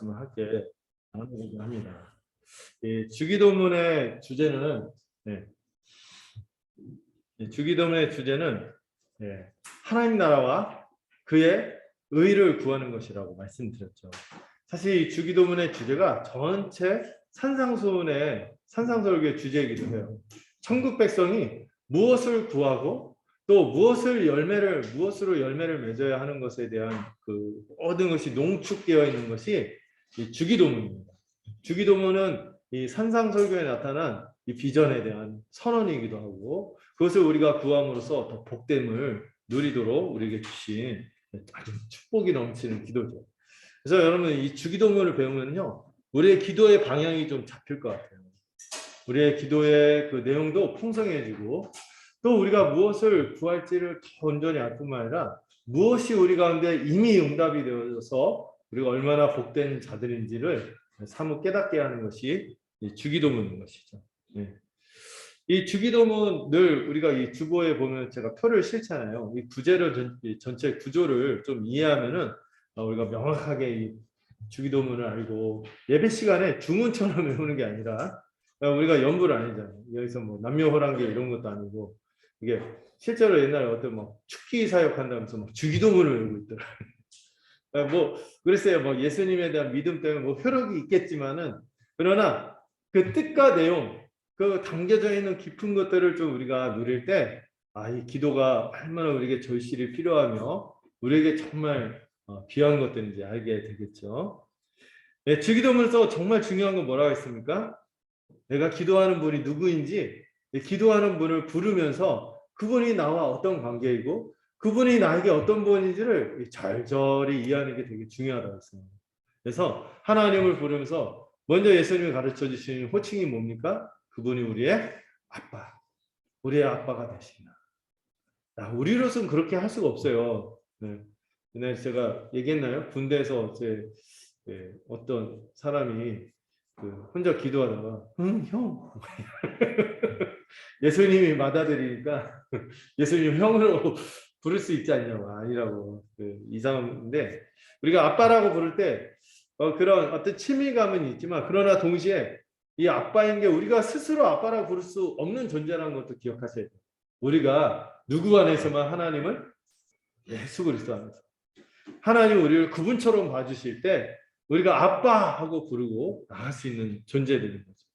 말씀을 함께 나누고자 합니다. 주기도문의 주제는 주기도문의 주제는 하나님 나라와 그의 의를 구하는 것이라고 말씀드렸죠. 사실 이 주기도문의 주제가 전체 산상설교의 주제이기도 해요. 천국 백성이 무엇을 구하고 또 무엇으로 열매를 맺어야 하는 것에 대한 그 모든 것이 농축되어 있는 것이 이 주기도문입니다. 주기도문은 이 산상설교에 나타난 이 비전에 대한 선언이기도 하고 그것을 우리가 구함으로써 더 복됨을 누리도록 우리에게 주신 아주 축복이 넘치는 기도죠. 그래서 여러분 이 주기도문을 배우면요 우리의 기도의 방향이 좀 잡힐 것 같아요. 우리의 기도의 그 내용도 풍성해지고 또 우리가 무엇을 구할지를 더 온전히 알 뿐만 아니라 무엇이 우리 가운데 이미 응답이 되어서 우리가 얼마나 복된 자들인지를 사뭇 깨닫게 하는 것이 이 주기도문인 것이죠. 이 주기도문 늘 우리가 이 주보에 보면 제가 표를 싣잖아요. 이 구제를 전체 구조를 좀 이해하면은 우리가 명확하게 이 주기도문을 알고 예배 시간에 주문처럼 외우는 게 아니라 우리가 연불 아니잖아요. 여기서 뭐 남녀호랑계 이런 것도 아니고 이게 실제로 옛날에 어떤 뭐 축기 사역한다면서 막 주기도문을 외우고 있더라고요. 뭐 그랬어요. 뭐 예수님에 대한 믿음 때문에 뭐 효력이 있겠지만은 그러나 그 뜻과 내용 그 담겨져 있는 깊은 것들을 좀 우리가 누릴 때 이 기도가 얼마나 우리에게 절실히 필요하며 우리에게 정말 귀한 것들인지 알게 되겠죠. 주기도문에서 정말 중요한 건 뭐라고 했습니까? 내가 기도하는 분이 누구인지 기도하는 분을 부르면서 그분이 나와 어떤 관계이고 그분이 나에게 어떤 분인지를 절절히 이해하는 게 되게 중요하다고 했습니다. 그래서 하나님을 부르면서 먼저 예수님이 가르쳐 주신 호칭이 뭡니까? 그분이 우리의 아빠, 우리의 아빠가 되신다. 우리로서는 그렇게 할 수가 없어요. 네. 제가 얘기했나요? 군대에서 어떤 사람이 혼자 기도하다가 형 예수님이 맞아들이니까 예수님 형으로 부를 수 있지 않냐고 아니라고 이상한데 우리가 아빠라고 부를 때 그런 어떤 친밀감은 있지만 그러나 동시에 이 아빠인 게 우리가 스스로 아빠라고 부를 수 없는 존재라는 것도 기억하셔야 돼요. 우리가 누구 안에서만 하나님을 예수 그리스도 안에서 하나님 우리를 그분처럼 봐주실 때 우리가 아빠 하고 부르고 나갈 수 있는 존재들인 거죠.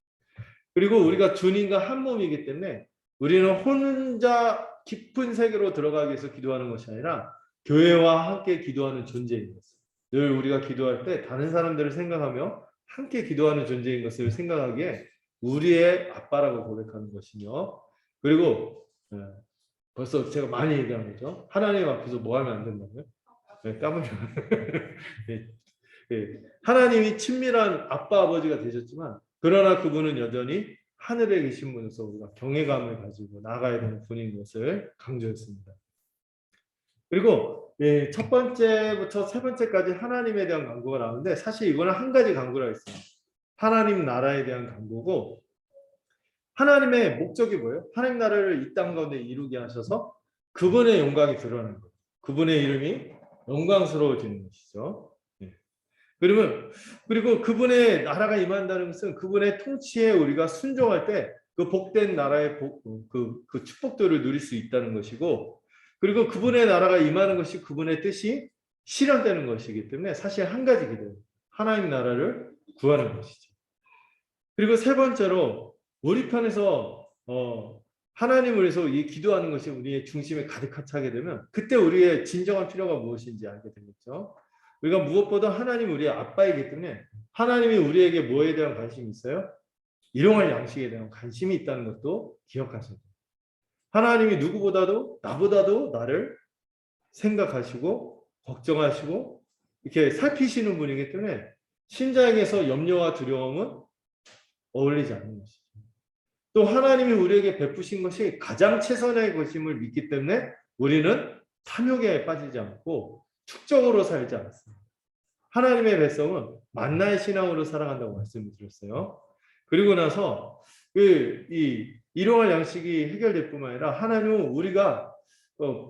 그리고 우리가 주님과 한 몸이기 때문에 우리는 혼자 깊은 세계로 들어가기 위해서 기도하는 것이 아니라 교회와 함께 기도하는 존재인 것을 늘 우리가 기도할 때 다른 사람들을 생각하며 함께 기도하는 존재인 것을 생각하기에 우리의 아빠라고 고백하는 것이며 그리고 벌써 제가 많이 얘기한 거죠. 하나님 앞에서 뭐 하면 안 된다고요? 까불면 하나님이 친밀한 아빠 아버지가 되셨지만 그러나 그분은 여전히 하늘에 계신 분으로서 우리가 경외감을 가지고 나가야 되는 분인 것을 강조했습니다. 그리고 첫 번째부터 세 번째까지 하나님에 대한 간구가 나오는데 사실 이거는 한 가지 간구라 했어요. 하나님 나라에 대한 간구고 하나님의 목적이 뭐예요? 하나님 나라를 이 땅 가운데 이루게 하셔서 그분의 영광이 드러나는 거예요. 그분의 이름이 영광스러워지는 것이죠. 그리고 그분의 나라가 임한다는 것은 그분의 통치에 우리가 순종할 때 그 복된 나라의 그 축복들을 누릴 수 있다는 것이고 그리고 그분의 나라가 임하는 것이 그분의 뜻이 실현되는 것이기 때문에 사실 한 가지 기도예요. 하나님 나라를 구하는 것이죠. 그리고 세 번째로 우리 편에서 하나님을 위해서 이 기도하는 것이 우리의 중심에 가득 차게 되면 그때 우리의 진정한 필요가 무엇인지 알게 되겠죠. 우리가 무엇보다 하나님 우리의 아빠이기 때문에 하나님이 우리에게 뭐에 대한 관심이 있어요? 일용할 양식에 대한 관심이 있다는 것도 기억하셔야 돼요. 하나님이 누구보다도 나보다도 나를 생각하시고 걱정하시고 이렇게 살피시는 분이기 때문에 신자에게서 염려와 두려움은 어울리지 않는 것이죠. 또 하나님이 우리에게 베푸신 것이 가장 최선의 것임을 믿기 때문에 우리는 탐욕에 빠지지 않고 축적으로 살지 않습니다. 하나님의 백성은 만나의 신앙으로 살아간다고 말씀을 드렸어요. 그리고 나서 이 일용할 양식이 해결될 뿐만 아니라 하나님은 우리가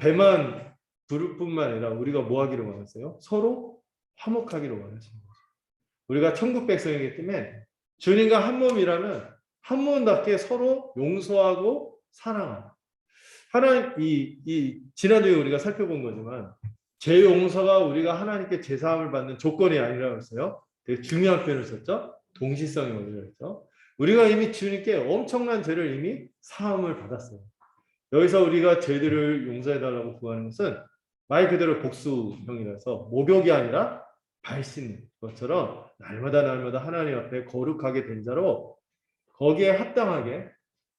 배만 부를 뿐만 아니라 우리가 뭐 하기를 원하세요? 서로 화목하기를 원하시는 거죠. 우리가 천국 백성이기 때문에 주님과 한 몸이라면 한 몸답게 서로 용서하고 사랑하는. 하나님 이 지난주에 우리가 살펴본 거지만 죄 용서가 우리가 하나님께 죄 사함을 받는 조건이 아니라고 했어요. 되게 중요한 표현을 썼죠. 동시성이 원리라고 했죠. 우리가 이미 주님께 엄청난 죄를 이미 사함을 받았어요. 여기서 우리가 죄들을 용서해달라고 구하는 것은 말 그대로 복수형이라서 목욕이 아니라 발 씻는 것처럼 날마다 하나님 앞에 거룩하게 된 자로 거기에 합당하게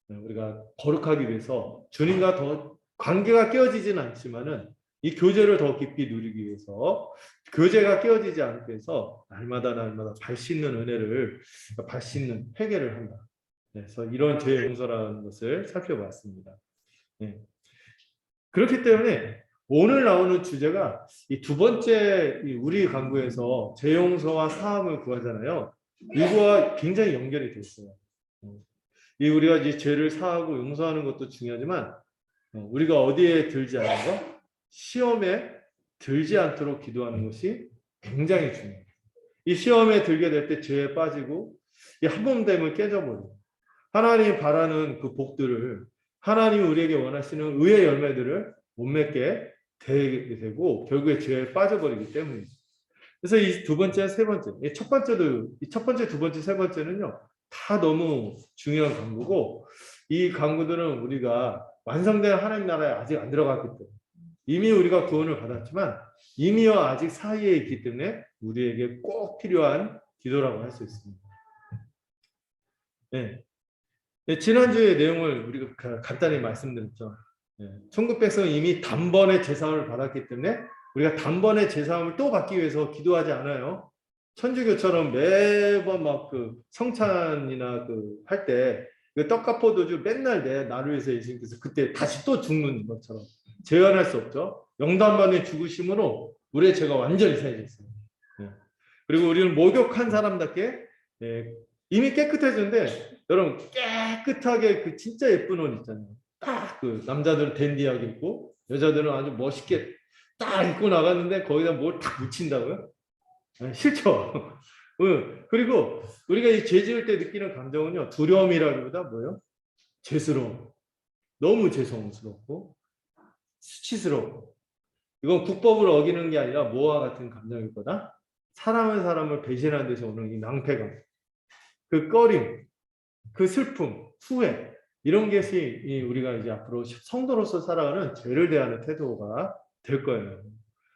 우리가 거룩하기 위해서 주님과 더 관계가 깨어지지는 않지만은 이 교제를 더 깊이 누리기 위해서 교제가 깨어지지 않기 위해서 날마다 발 씻는 은혜를 발 씻는 회개를 한다. 그래서 이런 죄 용서라는 것을 살펴봤습니다. 네. 그렇기 때문에 오늘 나오는 주제가 이 두 번째 우리 강구에서 죄 용서와 사함을 구하잖아요. 이거와 굉장히 연결이 돼 있어요. 이 우리가 이제 죄를 사하고 용서하는 것도 중요하지만 우리가 어디에 들지 않는 것, 시험에 들지 않도록 기도하는 것이 굉장히 중요해요. 이 시험에 들게 될 때 죄에 빠지고 이 한 몸 됨을 깨져버려요. 하나님이 바라는 그 복들을 하나님이 우리에게 원하시는 의의 열매들을 못 맺게 되고 결국에 죄에 빠져버리기 때문이죠. 그래서 이 두 번째, 세 번째, 첫 번째, 두 번째, 세 번째는요 다 너무 중요한 강구고 이 강구들은 우리가 완성된 하나님 나라에 아직 안 들어갔기 때문에 이미 우리가 구원을 받았지만 이미와 아직 사이에 있기 때문에 우리에게 꼭 필요한 기도라고 할 수 있습니다. 네. 네, 지난주의 내용을 우리가 간단히 말씀드렸죠. 네. 천국 백성은 이미 단번에 제사함을 받았기 때문에 우리가 단번에 제사함을 또 받기 위해서 기도하지 않아요. 천주교처럼 매번 막 그 성찬이나 그 할 때 그 떡과 포도주 맨날 나를 위해서 예수님께서 그때 다시 또 죽는 것처럼 재현할 수 없죠. 영단반의 죽으심으로 우리의 죄가 완전히 사해졌어요. 네. 그리고 우리는 목욕한 사람답게 네, 이미 깨끗해졌는데 여러분 깨끗하게 그 진짜 예쁜 옷 있잖아요. 딱 그 남자들은 댄디하게 입고 여자들은 아주 멋있게 딱 입고 나갔는데 거기다 뭘 딱 묻힌다고요? 싫죠. 그리고 우리가 이 죄 지을 때 느끼는 감정은요 두려움이라기보다 뭐예요? 죄스러움. 너무 죄송스럽고 수치스럽고 이건 국법을 어기는 게 아니라 뭐와 같은 감정일 거다. 사람을 배신하는 데서 오는 이 낭패감, 그 꺼림, 그 슬픔, 후회 이런 것이 우리가 이제 앞으로 성도로서 살아가는 죄를 대하는 태도가 될 거예요.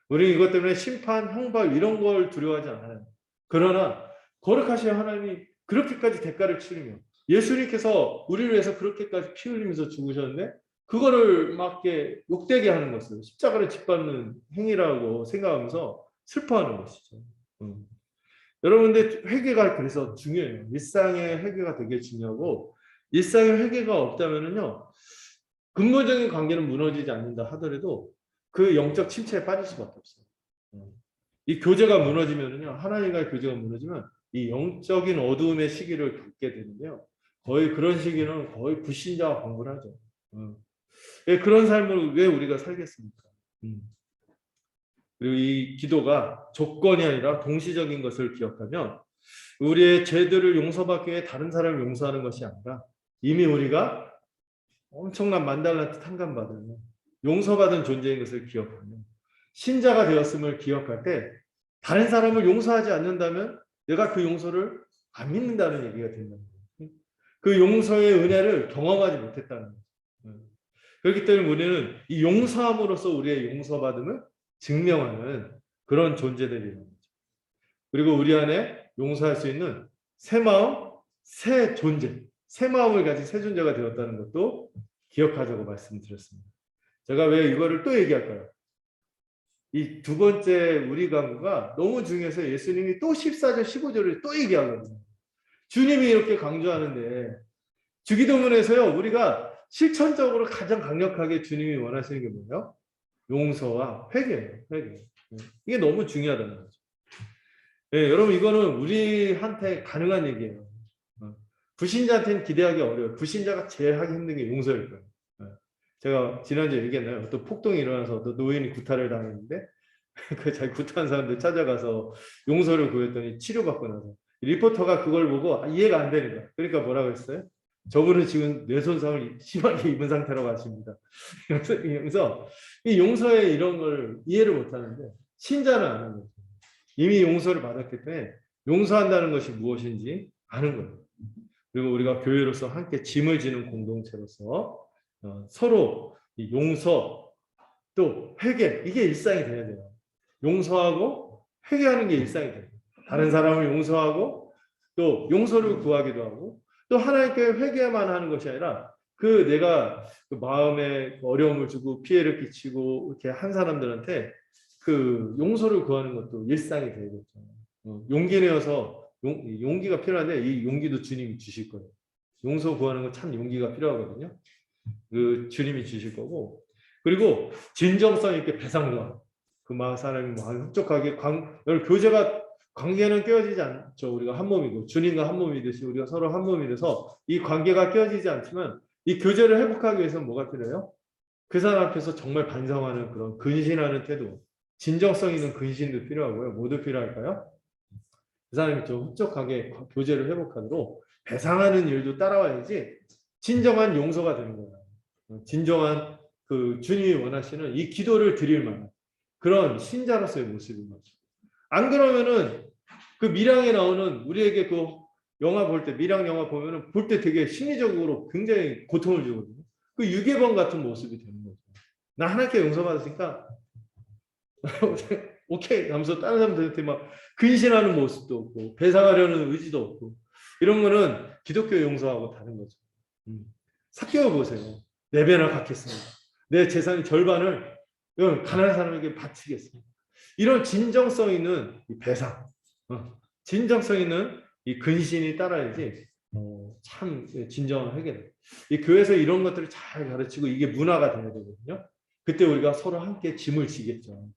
우리 이것 때문에 심판, 형벌 이런 걸 두려워하지 않아요. 그러나 거룩하신 하나님이 그렇게까지 대가를 치르며 예수님께서 우리를 위해서 그렇게까지 피 흘리면서 죽으셨는데 그거를 막 이렇게 욕되게 하는 것을 십자가를 짓밟는 행위라고 생각하면서 슬퍼하는 것이죠. 여러분들 회개가 그래서 중요해요. 일상의 회개가 되게 중요하고 일상의 회개가 없다면은요 근본적인 관계는 무너지지 않는다 하더라도 그 영적 침체에 빠질 수밖에 없어요. 이 교제가 무너지면은요 하나님과의 교제가 무너지면 이 영적인 어두움의 시기를 갖게 되는데요. 거의 그런 시기는 거의 불신자와 방불하죠. 그런 삶을 왜 우리가 살겠습니까? 그리고 이 기도가 조건이 아니라 동시적인 것을 기억하면 우리의 죄들을 용서받기 위해 다른 사람을 용서하는 것이 아니라 이미 우리가 엄청난 만달란트 탕감받은 용서받은 존재인 것을 기억하면 신자가 되었음을 기억할 때 다른 사람을 용서하지 않는다면 내가 그 용서를 안 믿는다는 얘기가 된다는 거예요. 그 용서의 은혜를 경험하지 못했다는 거예요. 그렇기 때문에 우리는 이 용서함으로써 우리의 용서받음을 증명하는 그런 존재들이라는 거죠. 그리고 우리 안에 용서할 수 있는 새 마음, 새 존재, 새 마음을 가진 새 존재가 되었다는 것도 기억하자고 말씀드렸습니다. 제가 왜 이거를 또 얘기할까요? 이 두 번째 우리 강구가 너무 중요해서 예수님이 또 14절, 15절을 또 얘기하거든요. 주님이 이렇게 강조하는데 주기도문에서요 우리가 실천적으로 가장 강력하게 주님이 원하시는 게 뭐예요? 용서와 회개예요. 회개. 이게 너무 중요하다는 거죠. 네, 여러분 이거는 우리한테 가능한 얘기예요. 불신자한테는 기대하기 어려워요. 불신자가 제일 하기 힘든 게 용서일 거예요. 제가 지난주에 얘기했나요? 어떤 폭동이 일어나서 어떤 노인이 구타를 당했는데 그 자기 구타한 사람들 찾아가서 용서를 구했더니 치료받고 나서 리포터가 그걸 보고 이해가 안 되는 거야. 그러니까 뭐라고 했어요? 저분은 지금 뇌손상을 심하게 입은 상태라고 하십니다. 그래서 이 용서에 이런 걸 이해를 못 하는데 신자는 아는 거죠. 이미 용서를 받았기 때문에 용서한다는 것이 무엇인지 아는 거예요. 그리고 우리가 교회로서 함께 짐을 지는 공동체로서 서로 용서 또 회개 이게 일상이 돼야 돼요. 용서하고 회개하는 게 일상이 돼요. 다른 사람을 용서하고 또 용서를 구하기도 하고 또 하나님께 회개만 하는 것이 아니라 그 내가 그 마음에 어려움을 주고 피해를 끼치고 이렇게 한 사람들한테 그 용서를 구하는 것도 일상이 되겠죠. 용기 내어서 용기가 필요한데 이 용기도 주님이 주실 거예요. 용서 구하는 건 참 용기가 필요하거든요. 그 주님이 주실 거고 그리고 진정성 있게 배상도 그 사람이 흡족하게 교제가 관계는 깨어지지 않죠. 우리가 한 몸이고 주님과 한 몸이듯이 우리가 서로 한 몸이 돼서 이 관계가 깨어지지 않지만 이 교제를 회복하기 위해서는 뭐가 필요해요? 그 사람 앞에서 정말 반성하는 그런 근신하는 태도, 진정성 있는 근신도 필요하고요. 모두 필요할까요? 그 사람이 좀 흡족하게 교제를 회복하도록 배상하는 일도 따라와야지 진정한 용서가 되는 거예요. 진정한 그 주님이 원하시는 이 기도를 드릴 만한 그런 신자로서의 모습인 거죠. 안 그러면은 그 밀양에 나오는 우리에게 그 영화 볼 때 밀양 영화 보면은 볼 때 되게 심리적으로 굉장히 고통을 주거든요. 그 유괴범 같은 모습이 되는 거죠. 나 하나님께 용서받았으니까 오케이 하면서 다른 사람들한테 막 근신하는 모습도 없고 배상하려는 의지도 없고 이런 거는 기독교 용서하고 다른 거죠. 삭개어 보세요. 내 배나 갚겠습니다. 내 재산의 절반을 가난한 사람에게 바치겠습니다. 이런 진정성 있는 배상, 진정성 있는 이 근신이 따라야지 참 진정한 회개다. 이 교회에서 이런 것들을 잘 가르치고 이게 문화가 돼야 되거든요. 그때 우리가 서로 함께 짐을 지겠죠.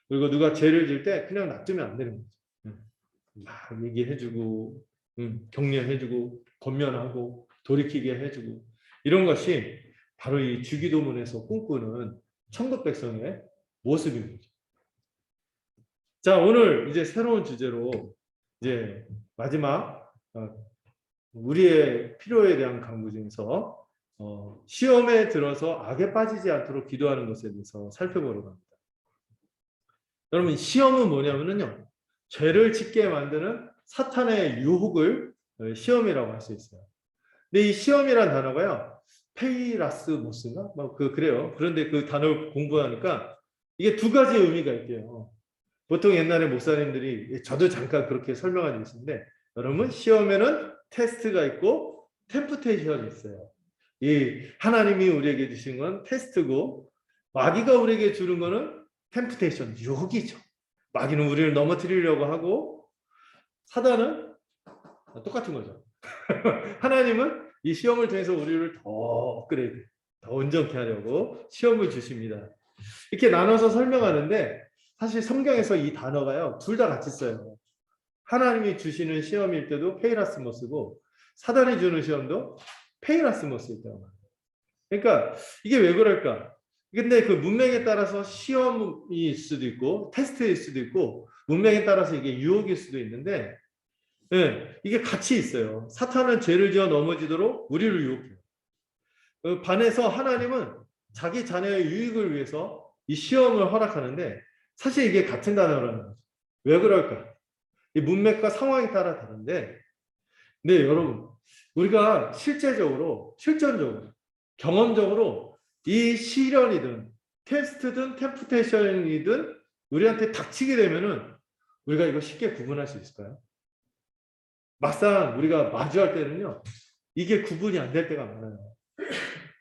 그리고 누가 죄를 질 때 그냥 놔두면 안 되는 거죠. 막 얘기해주고 격려해주고 권면하고 돌이키게 해주고 이런 것이 바로 이 주기도문에서 꿈꾸는 천국 백성의 모습인 거죠. 자, 오늘 이제 새로운 주제로 이제 마지막 우리의 필요에 대한 강구 중에서 시험에 들어서 악에 빠지지 않도록 기도하는 것에 대해서 살펴보려고 합니다. 여러분 시험은 뭐냐면요. 죄를 짓게 만드는 사탄의 유혹을 시험이라고 할 수 있어요. 근데 이 시험이라는 단어가요. 페이라스모스인가? 그래요. 그런데 그 단어를 공부하니까 이게 두 가지 의미가 있대요. 보통 옛날에 목사님들이 저도 잠깐 그렇게 설명한 적이 있는데 여러분 시험에는 테스트가 있고 템프테이션이 있어요. 이 하나님이 우리에게 주신 건 테스트고 마귀가 우리에게 주는 거는 템프테이션, 유혹이죠. 마귀는 우리를 넘어뜨리려고 하고 사단은 똑같은 거죠. 하나님은 이 시험을 통해서 우리를 더 업그레이드, 더 온전케 하려고 시험을 주십니다. 이렇게 나눠서 설명하는데 사실 성경에서 이 단어가요. 둘 다 같이 써요. 하나님이 주시는 시험일 때도 페이라스모스고 사단이 주는 시험도 페이라스모스일 때가 많아요. 그러니까 이게 왜 그럴까? 근데 그 문맥에 따라서 시험일 수도 있고 테스트일 수도 있고 문맥에 따라서 이게 유혹일 수도 있는데 이게 같이 있어요. 사탄은 죄를 지어 넘어지도록 우리를 유혹해요. 반해서 하나님은 자기 자녀의 유익을 위해서 이 시험을 허락하는데 사실 이게 같은 단어라는 거죠. 왜 그럴까? 이 문맥과 상황에 따라 다른데 네, 여러분 우리가 실전적으로 경험적으로 이 시련이든 테스트든 템프테이션이든 우리한테 닥치게 되면은 우리가 이거 쉽게 구분할 수 있을까요? 막상 우리가 마주할 때는요. 이게 구분이 안 될 때가 많아요.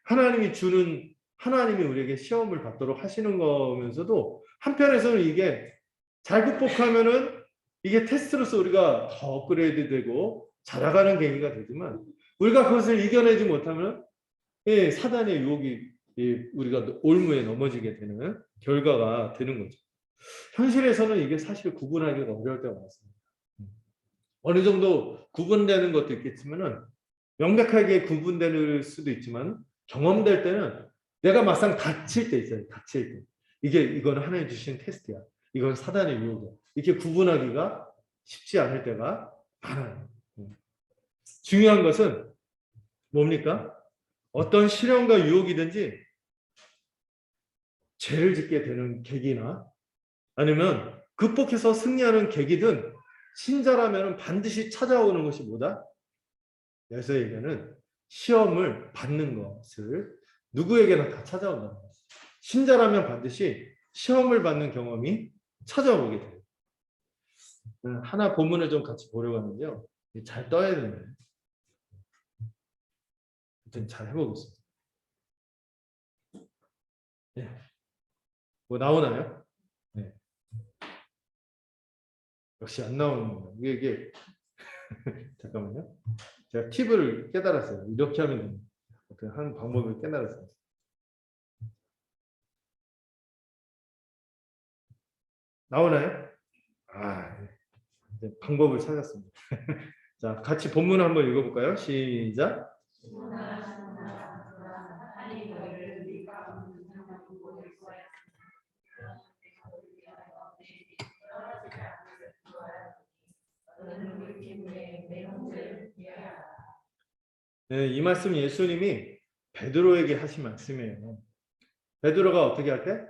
하나님이 우리에게 시험을 받도록 하시는 거면서도 한편에서는 이게 잘 극복하면은 이게 테스트로서 우리가 더 업그레이드 되고 자라가는 계기가 되지만 우리가 그것을 이겨내지 못하면 사단의 유혹이 우리가 올무에 넘어지게 되는 결과가 되는 거죠. 현실에서는 이게 사실 구분하기가 어려울 때가 많습니다. 어느 정도 구분되는 것도 있겠지만은 명백하게 구분될 수도 있지만 경험될 때는 내가 막상 다칠 때 있어요. 다칠 때. 이거는 하나님 주신 테스트야. 이건 사단의 유혹이야. 이렇게 구분하기가 쉽지 않을 때가 많아요. 중요한 것은 뭡니까? 어떤 시련과 유혹이든지 죄를 짓게 되는 계기나 아니면 극복해서 승리하는 계기든 신자라면 반드시 찾아오는 것이 뭐다? 여기서에게는 시험을 받는 것을 누구에게나 다 찾아온다는 거죠. 신자라면 반드시 시험을 받는 경험이 찾아오게 돼요. 하나 본문을 좀 같이 보려고 하는데요. 잘 떠야 되는데. 일단 잘 해보겠습니다. 네. 뭐 나오나요? 네. 역시 안 나오는군요. 이게 잠깐만요. 제가 팁을 깨달았어요. 이렇게 하면 됩니다. 어떤 한 방법을 깨달았어요. 나오나요? 네. 방법을 찾았습니다. 자, 같이 본문 한번 읽어볼까요? 시작. 네, 이 말씀 예수님이 베드로에게 하신 말씀이에요. 베드로가 어떻게 할 때?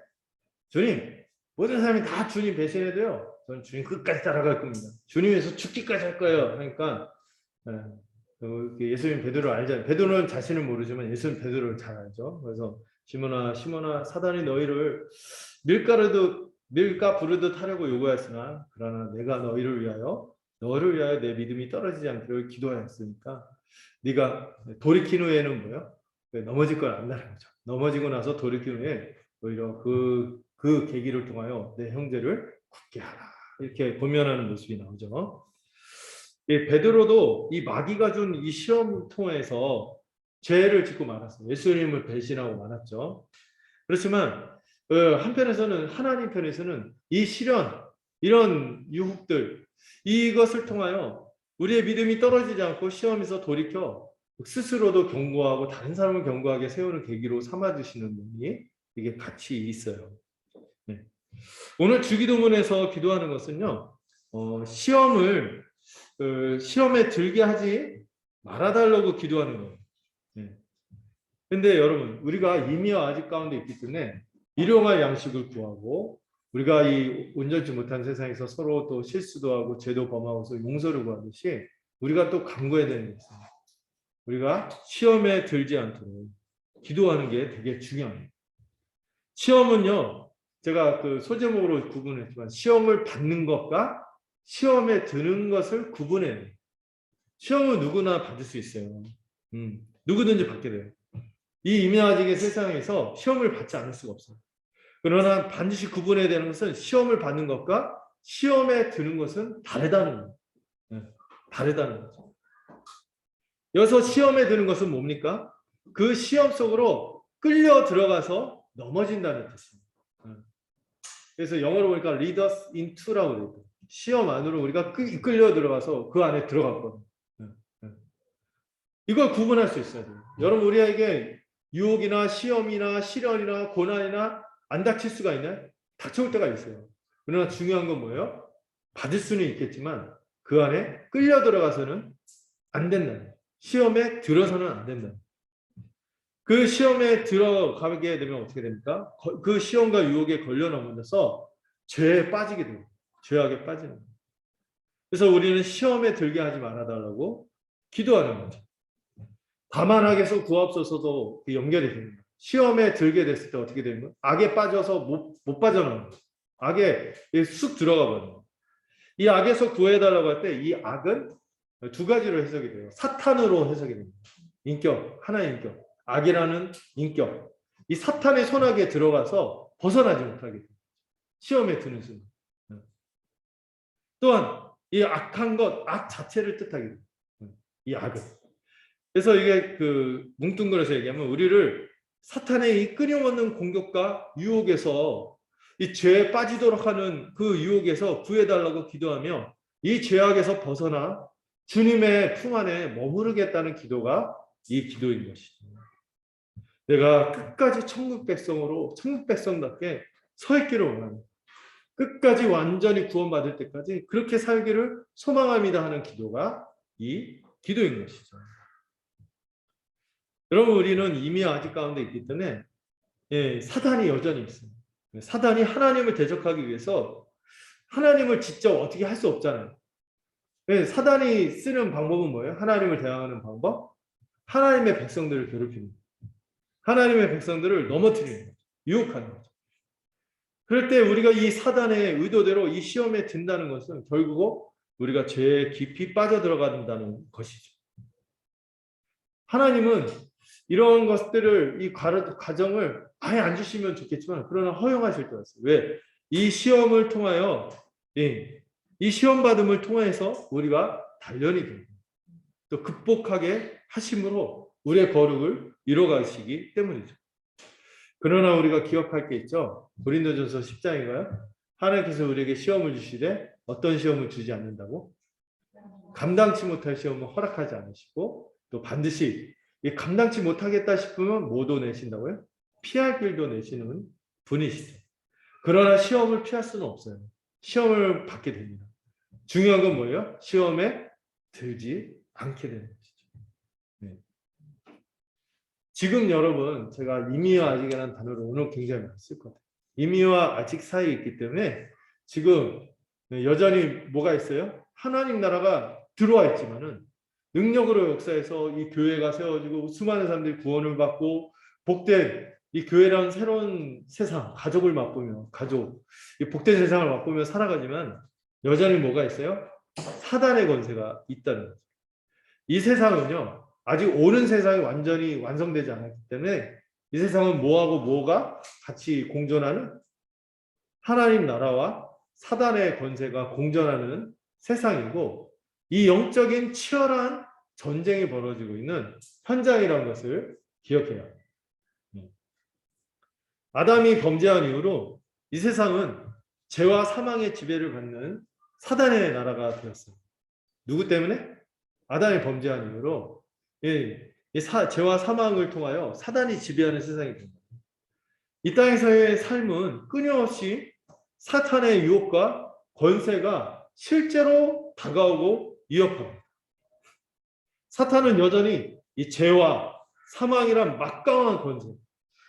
주님, 모든 사람이 다 주님 배신해도요. 저는 주님 끝까지 따라갈 겁니다. 주님에서 죽기까지 할 거예요. 하니까 예수님 베드로 알잖아요. 베드로는 자신을 모르지만 예수님 베드로를 잘 알죠. 그래서 시몬아, 사단이 너희를 밀가 부르듯 하려고 요구하였으나 그러나 내가 너를 위하여 내 믿음이 떨어지지 않기를 기도하였으니까 네가 돌이킨 후에는 뭐예요? 넘어질 걸 안다는 거죠. 넘어지고 나서 돌이킨 후에 오히려 그 계기를 통하여 내 형제를 굳게 하라. 이렇게 권면하는 모습이 나오죠. 베드로도 이 마귀가 준 이 시험 통해서 죄를 짓고 말았어요. 예수님을 배신하고 말았죠. 그렇지만 한편에서는 하나님 편에서는 이 시련, 이런 유혹들 이것을 통하여 우리의 믿음이 떨어지지 않고 시험에서 돌이켜 스스로도 경고하고 다른 사람을 경고하게 세우는 계기로 삼아주시는 분이 이게 같이 있어요. 네. 오늘 주기도문에서 기도하는 것은요, 시험에 들게 하지 말아달라고 기도하는 거예요. 네. 근데 여러분, 우리가 이미와 아직 가운데 있기 때문에 일용할 양식을 구하고 우리가 이 온전치 못한 세상에서 서로 또 실수도 하고 죄도 범하고서 용서를 구하듯이 우리가 또 간구해야 되는 게 있어요. 우리가 시험에 들지 않도록 기도하는 게 되게 중요합니다. 시험은요, 제가 그 소제목으로 구분했지만 시험을 받는 것과 시험에 드는 것을 구분해요. 시험은 누구나 받을 수 있어요. 누구든지 받게 돼요. 이 임야아직의 세상에서 시험을 받지 않을 수가 없어요. 그러나 반드시 구분해야 되는 것은 시험을 받는 것과 시험에 드는 것은 다르다는 거예요. 네, 다르다는 거죠. 여기서 시험에 드는 것은 뭡니까? 그 시험 속으로 끌려 들어가서 넘어진다는 뜻입니다. 그래서 영어로 보니까 lead us into라고 되어 있고 시험 안으로 우리가 끌려 들어가서 그 안에 들어갔거든요. 이걸 구분할 수 있어야 돼요. 여러분 우리에게 유혹이나 시험이나 시련이나 고난이나 안 닥칠 수가 있나요? 닥쳐올 때가 있어요. 그러나 중요한 건 뭐예요? 받을 수는 있겠지만 그 안에 끌려 들어가서는 안 된다. 시험에 들어서는 안 된다. 그 시험에 들어가게 되면 어떻게 됩니까? 그 시험과 유혹에 걸려 넘어져서 죄에 빠지게 돼요. 죄악에 빠지는 거예요. 그래서 우리는 시험에 들게 하지 말아달라고 기도하는 거죠. 다만하게서 구하옵소서도 연결이 됩니다. 시험에 들게 됐을 때 어떻게 되는 거예요? 악에 빠져서 못 빠져나오는 거예요. 악에 쑥 들어가 버려요. 거예요. 이 악에서 구해달라고 할 때 이 악은 두 가지로 해석이 돼요. 사탄으로 해석이 됩니다. 인격, 하나의 인격. 악이라는 인격. 이 사탄의 손아귀에 들어가서 벗어나지 못하게 돼요. 시험에 드는 순간. 또한 이 악한 것, 악 자체를 뜻하게 돼요. 이 악은. 그래서 이게 뭉뚱그려서 얘기하면 우리를 사탄의 이 끊임없는 공격과 유혹에서 이 죄에 빠지도록 하는 그 유혹에서 구해달라고 기도하며 이 죄악에서 벗어나 주님의 품 안에 머무르겠다는 기도가 이 기도인 것이죠. 내가 끝까지 천국 백성답게 서 있기를 원합니다. 끝까지 완전히 구원받을 때까지 그렇게 살기를 소망합니다 하는 기도가 이 기도인 것이죠. 여러분, 우리는 이미 아직 가운데 있기 때문에 사단이 여전히 있어요. 사단이 하나님을 대적하기 위해서 하나님을 직접 어떻게 할 수 없잖아요. 사단이 쓰는 방법은 뭐예요? 하나님을 대항하는 방법? 하나님의 백성들을 괴롭히는 거예요. 하나님의 백성들을 넘어뜨리는 거죠. 유혹하는 거죠. 그럴 때 우리가 이 사단의 의도대로 이 시험에 든다는 것은 결국 우리가 죄에 깊이 빠져들어간다는 것이죠. 하나님은 이런 것들을, 이 과정을 아예 안 주시면 좋겠지만, 그러나 허용하실 때 있어요. 왜? 이 시험을 통하여, 이 시험 받음을 통해서 우리가 단련이 되고, 또 극복하게 하심으로 우리의 거룩을 이뤄가시기 때문이죠. 그러나 우리가 기억할 게 있죠. 고린도전서 10장인가요? 하나님께서 우리에게 시험을 주시되 어떤 시험을 주지 않는다고? 감당치 못할 시험을 허락하지 않으시고, 또 반드시 감당치 못하겠다 싶으면 뭐도 내신다고요? 피할 길도 내시는 분이시죠. 그러나 시험을 피할 수는 없어요. 시험을 받게 됩니다. 중요한 건 뭐예요? 시험에 들지 않게 되는 것이죠. 네. 지금 여러분, 제가 이미와 아직이라는 단어를 오늘 굉장히 많이 쓸 거예요. 이미와 아직 사이에 있기 때문에 지금 여전히 뭐가 있어요? 하나님 나라가 들어와 있지만은 능력으로 역사해서 이 교회가 세워지고 수많은 사람들이 구원을 받고 복된 이 교회라는 새로운 세상, 가족을 맛보며, 이 복된 세상을 맛보며 살아가지만 여전히 뭐가 있어요? 사단의 권세가 있다는 거죠. 이 세상은요, 아직 오는 세상이 완전히 완성되지 않았기 때문에 이 세상은 뭐하고 뭐가 같이 공존하는, 하나님 나라와 사단의 권세가 공존하는 세상이고, 이 영적인 치열한 전쟁이 벌어지고 있는 현장이라는 것을 기억해야 합니다. 아담이 범죄한 이후로 이 세상은 죄와 사망의 지배를 받는 사단의 나라가 되었어요. 누구 때문에? 아담이 범죄한 이후로 죄와 사망을 통하여 사단이 지배하는 세상이 됩니다. 이 땅에서의 삶은 끊임없이 사탄의 유혹과 권세가 실제로 다가오고 위협합니다. 사탄은 여전히 이 죄와 사망이란 막강한 권세,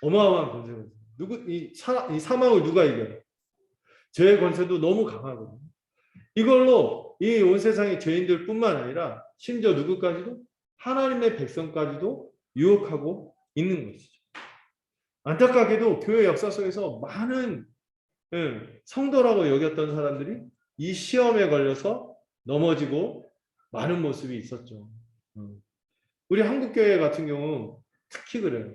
어마어마한 권세거든요. 이 사망을 누가 이겨요? 죄의 권세도 너무 강하거든요. 이걸로 이 온 세상의 죄인들뿐만 아니라 심지어 누구까지도, 하나님의 백성까지도 유혹하고 있는 것이죠. 안타깝게도 교회 역사 속에서 많은 성도라고 여겼던 사람들이 이 시험에 걸려서 넘어지고 많은 모습이 있었죠. 우리 한국교회 같은 경우 특히 그래요.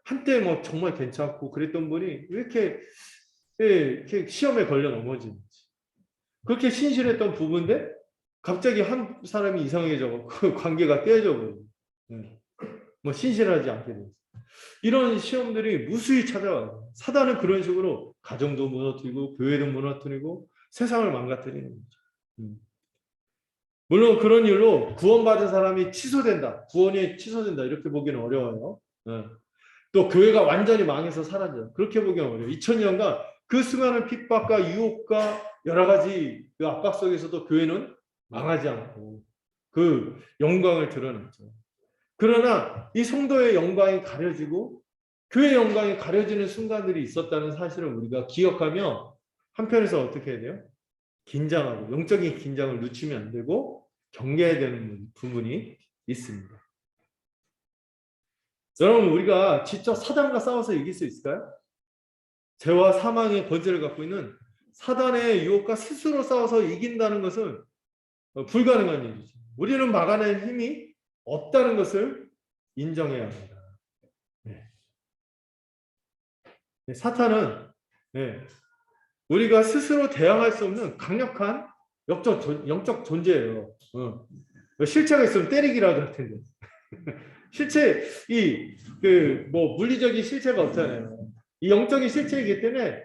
한때 뭐 정말 괜찮고 그랬던 분이 왜 이렇게 시험에 걸려 넘어지는지. 그렇게 신실했던 부부인데 갑자기 한 사람이 이상해져 그 관계가 깨져 버려요. 뭐 신실하지 않게 돼요. 이런 시험들이 무수히 찾아와요. 사단은 그런 식으로 가정도 무너뜨리고 교회도 무너뜨리고 세상을 망가뜨리는 거죠. 물론 그런 일로 구원받은 사람이 취소된다, 구원이 취소된다 이렇게 보기는 어려워요. 또 교회가 완전히 망해서 사라져요. 그렇게 보기는 어려워요. 2000년간 그 수많은 핍박과 유혹과 여러 가지 그 압박 속에서도 교회는 망하지 않고 그 영광을 드러냈죠. 그러나 이 성도의 영광이 가려지고 교회의 영광이 가려지는 순간들이 있었다는 사실을 우리가 기억하며 한편에서 어떻게 해야 돼요? 긴장하고, 영적인 긴장을 늦추면 안 되고 경계해야 되는 부분이 있습니다. 여러분, 우리가 직접 사단과 싸워서 이길 수 있을까요? 죄와 사망의 권세를 갖고 있는 사단의 유혹과 스스로 싸워서 이긴다는 것은 불가능한 일이죠. 우리는 막아낼 힘이 없다는 것을 인정해야 합니다. 사탄은 우리가 스스로 대항할 수 없는 강력한 영적 존재예요. 실체가 있으면 때리기라도 할 텐데. 실체, 물리적인 실체가 없잖아요. 이 영적인 실체이기 때문에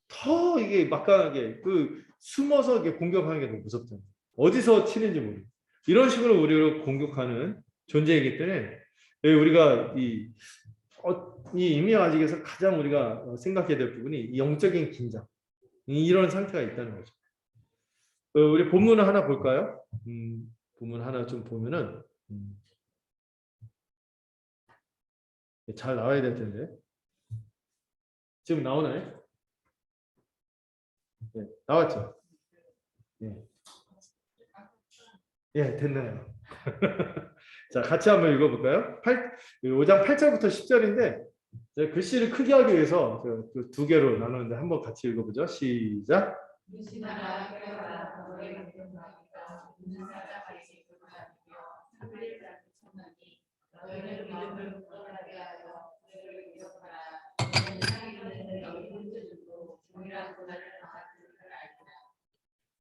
더 이게 막강하게 숨어서 이렇게 공격하는 게 더 무섭잖아요. 어디서 치는지 모르고. 이런 식으로 우리를 공격하는 존재이기 때문에 우리가 이 임의와 아직에서 가장 우리가 생각해야 될 부분이 이 영적인 긴장. 이런 상태가 있다는 거죠. 우리 본문을 하나 볼까요? 본문 하나 좀 보면은 잘 나와야 될 텐데. 지금 나오나요? 네, 나왔죠? 예, 예, 됐나요? 자, 같이 한번 읽어볼까요? 5장 8절부터 10절인데 글씨를 크게 하기 위해서 두 개로 나누는데 한번 같이 읽어보죠. 시작.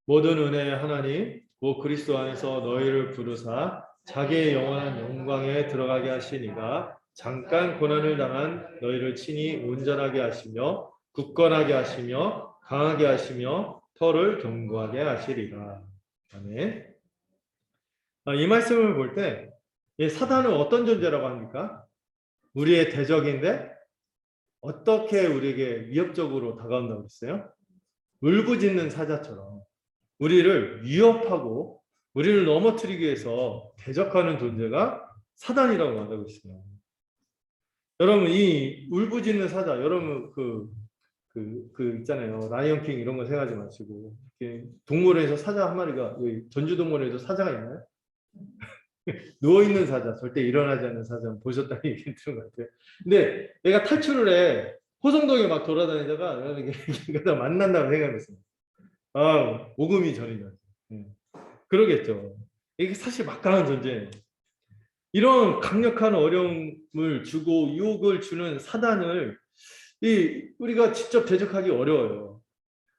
모든 은혜의 하나님 곧 그리스도 안에서 너희를 부르사 자기의 영원한 영광에 들어가게 하시니가 잠깐 고난을 당한 너희를 친히 온전하게 하시며 굳건하게 하시며 강하게 하시며 터를 견고하게 하시리라. 아멘. 이 말씀을 볼 때 사단은 어떤 존재라고 합니까? 우리의 대적인데 어떻게 우리에게 위협적으로 다가온다고 했어요? 울부짖는 사자처럼 우리를 위협하고 우리를 넘어뜨리기 위해서 대적하는 존재가 사단이라고 말하고 있어요. 여러분 이 울부짖는 사자, 여러분 그 있잖아요. 라이언킹 이런 거 생각하지 마시고 동물원에서 사자 한 마리가 전주동물원에서 사자가 있나요? 누워있는 사자, 절대 일어나지 않는 사자 보셨다는 얘기 들은 것 같아요. 근데 얘가 탈출을 해 호성동에 막 돌아다니다가 이렇게 만난다고 생각했어요. 아, 오금이 저리다. 그러겠죠. 이게 사실 막강한 존재예요. 이런 강력한 어려움을 주고 유혹을 주는 사단을 우리가 직접 대적하기 어려워요.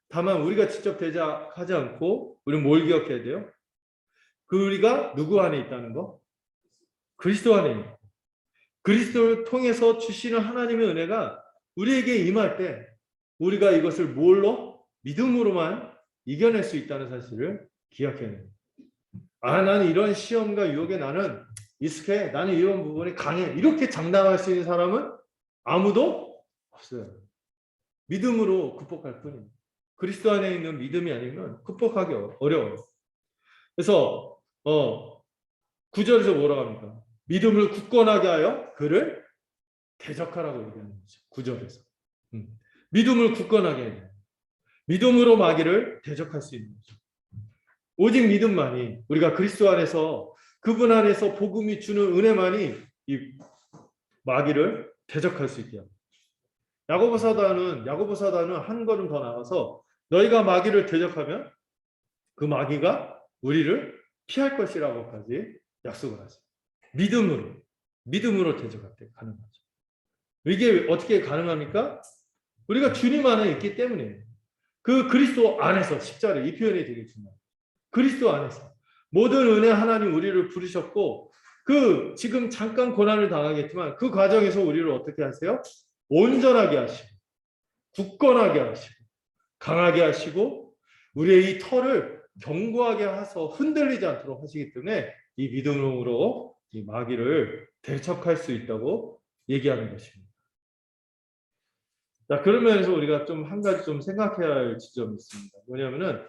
다만 우리가 직접 대적하지 않고 우리는 뭘 기억해야 돼요? 우리가 누구 안에 있다는 거? 그리스도 안에 있는 거. 그리스도를 통해서 주시는 하나님의 은혜가 우리에게 임할 때 우리가 이것을 뭘로? 믿음으로만 이겨낼 수 있다는 사실을 기억해야 돼요. 나는 이런 시험과 유혹에 나는 익숙해. 나는 이런 부분이 강해. 이렇게 장담할 수 있는 사람은 아무도 없어요. 믿음으로 극복할 뿐이에요. 그리스도 안에 있는 믿음이 아니면 극복하기 어려워요. 그래서 9절에서 뭐라고 합니까? 믿음을 굳건하게 하여 그를 대적하라고 얘기하는 거죠. 9절에서. 믿음을 굳건하게 해요. 믿음으로 마귀를 대적할 수 있는 거죠. 오직 믿음만이 우리가 그리스도 안에서 그분 안에서 복음이 주는 은혜만이 이 마귀를 대적할 수 있게 합니다. 야고보 사도는 한 걸음 더 나가서 너희가 마귀를 대적하면 그 마귀가 우리를 피할 것이라고까지 약속을 하죠. 믿음으로 대적할 때 가능하죠. 이게 어떻게 가능합니까? 우리가 주님 안에 있기 때문에 그 그리스도 안에서 10절에 이 표현이 되게 중요해요. 그리스도 안에서 모든 은혜 하나님 우리를 부르셨고 지금 잠깐 고난을 당하겠지만 그 과정에서 우리를 어떻게 하세요? 온전하게 하시고 굳건하게 하시고 강하게 하시고 우리의 이 터를 견고하게 해서 흔들리지 않도록 하시기 때문에 이 믿음으로 이 마귀를 대적할 수 있다고 얘기하는 것입니다. 자, 그러면서 우리가 좀 한 가지 좀 생각해야 할 지점이 있습니다. 뭐냐면은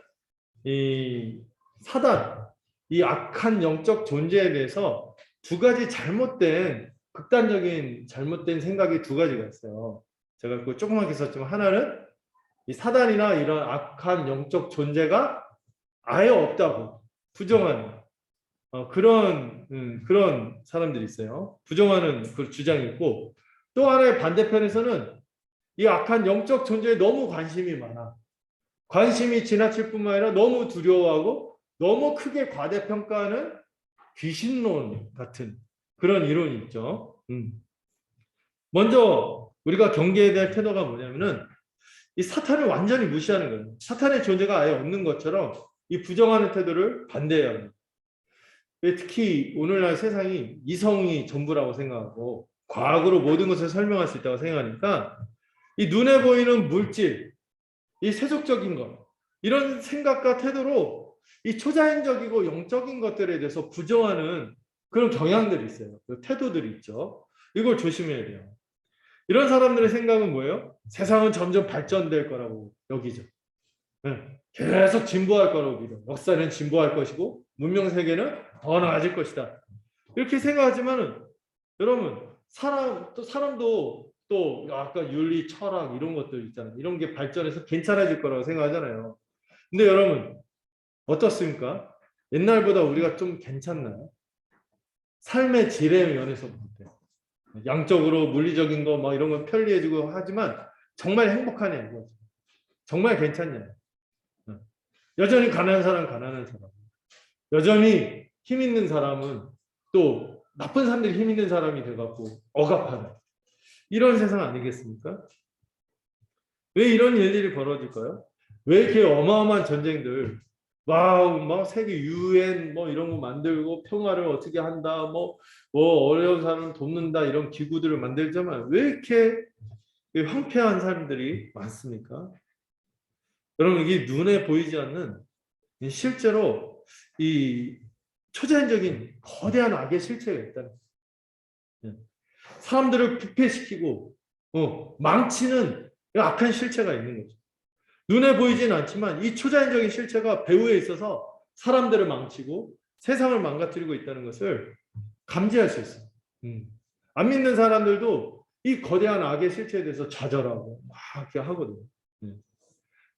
이 사단, 이 악한 영적 존재에 대해서 두 가지 극단적인 잘못된 생각이 두 가지가 있어요. 제가 그거 조그맣게 썼지만 하나는 이 사단이나 이런 악한 영적 존재가 아예 없다고 부정하는 그런 사람들이 있어요. 부정하는 그 주장이 있고 또 하나의 반대편에서는 이 악한 영적 존재에 너무 관심이 많아. 관심이 지나칠 뿐만 아니라 너무 두려워하고 너무 크게 과대평가하는 귀신론 같은 그런 이론이 있죠. 먼저 우리가 경계해야 될 태도가 뭐냐면은 이 사탄을 완전히 무시하는 거예요. 사탄의 존재가 아예 없는 것처럼 이 부정하는 태도를 반대해야 합니다. 특히 오늘날 세상이 이성이 전부라고 생각하고 과학으로 모든 것을 설명할 수 있다고 생각하니까 이 눈에 보이는 물질, 이 세속적인 것 이런 생각과 태도로 이 초자연적이고 영적인 것들에 대해서 부정하는 그런 경향들이 있어요. 그 태도들이 있죠. 이걸 조심해야 돼요. 이런 사람들의 생각은 뭐예요? 세상은 점점 발전될 거라고 여기죠. 계속 진보할 거라고 믿어. 역사는 진보할 것이고 문명 세계는 더 나아질 것이다. 이렇게 생각하지만은 여러분 사람도 또 아까 윤리, 철학 이런 것들 있잖아요. 이런 게 발전해서 괜찮아질 거라고 생각하잖아요. 근데 여러분 어떻습니까? 옛날보다 우리가 좀 괜찮나요? 삶의 질의 면에서 볼 때. 양적으로 물리적인 거 뭐 이런 거 편리해지고 하지만 정말 행복하냐 이거죠. 정말 괜찮냐. 여전히 가난한 사람은 가난한 사람. 여전히 힘 있는 사람은 또 나쁜 사람들이 힘 있는 사람이 돼갖고 억압하는 이런 세상 아니겠습니까? 왜 이런 일들이 벌어질까요? 왜 이렇게 어마어마한 전쟁들 막 세계 유엔 뭐 이런 거 만들고 평화를 어떻게 한다 뭐 어려운 사람을 돕는다 이런 기구들을 만들지만 왜 이렇게 황폐한 사람들이 많습니까? 여러분 이게 눈에 보이지 않는 실제로 이 초자연적인 거대한 악의 실체가 있다는 거예요. 사람들을 부패시키고 망치는 악한 실체가 있는 거죠. 눈에 보이지는 않지만 이 초자연적인 실체가 배후에 있어서 사람들을 망치고 세상을 망가뜨리고 있다는 것을 감지할 수 있어요. 안 믿는 사람들도 이 거대한 악의 실체에 대해서 좌절하고 막 이렇게 하거든요.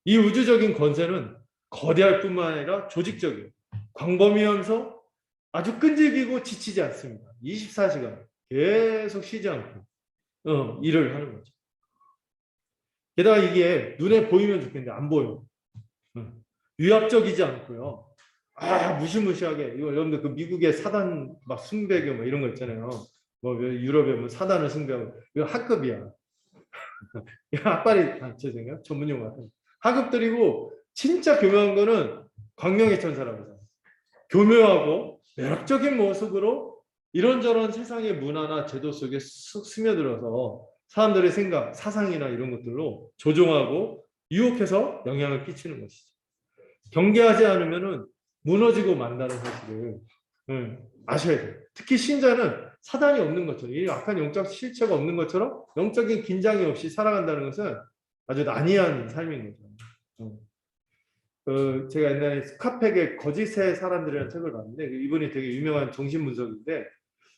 이 우주적인 권세는 거대할 뿐만 아니라 조직적이에요. 광범위하면서 아주 끈질기고 지치지 않습니다. 24시간 계속 쉬지 않고 일을 하는 거죠. 게다가 이게 눈에 보이면 좋겠는데 안 보여. 위압적이지 않고요. 무시무시하게 이거 여러분들 그 미국의 사단 막 숭배교 뭐 이런 거 있잖아요. 뭐 유럽에 뭐 사단을 숭배하고 이거 학급이야. 악발이 죄송해요. 전문 용어 같은. 하급들이고 진짜 교묘한 거는 광명의 천사라고 해요. 교묘하고 매력적인 모습으로 이런저런 세상의 문화나 제도 속에 쑥 스며들어서 사람들의 생각, 사상이나 이런 것들로 조종하고 유혹해서 영향을 끼치는 것이죠. 경계하지 않으면은 무너지고 만다는 사실을 아셔야 돼요. 특히 신자는 사단이 없는 것처럼, 이 악한 영적 실체가 없는 것처럼 영적인 긴장이 없이 살아간다는 것은 아주 난이한 삶인 거죠. 제가 옛날에 스카펙의 거짓의 사람들이라는 책을 봤는데 이분이 되게 유명한 정신분석인데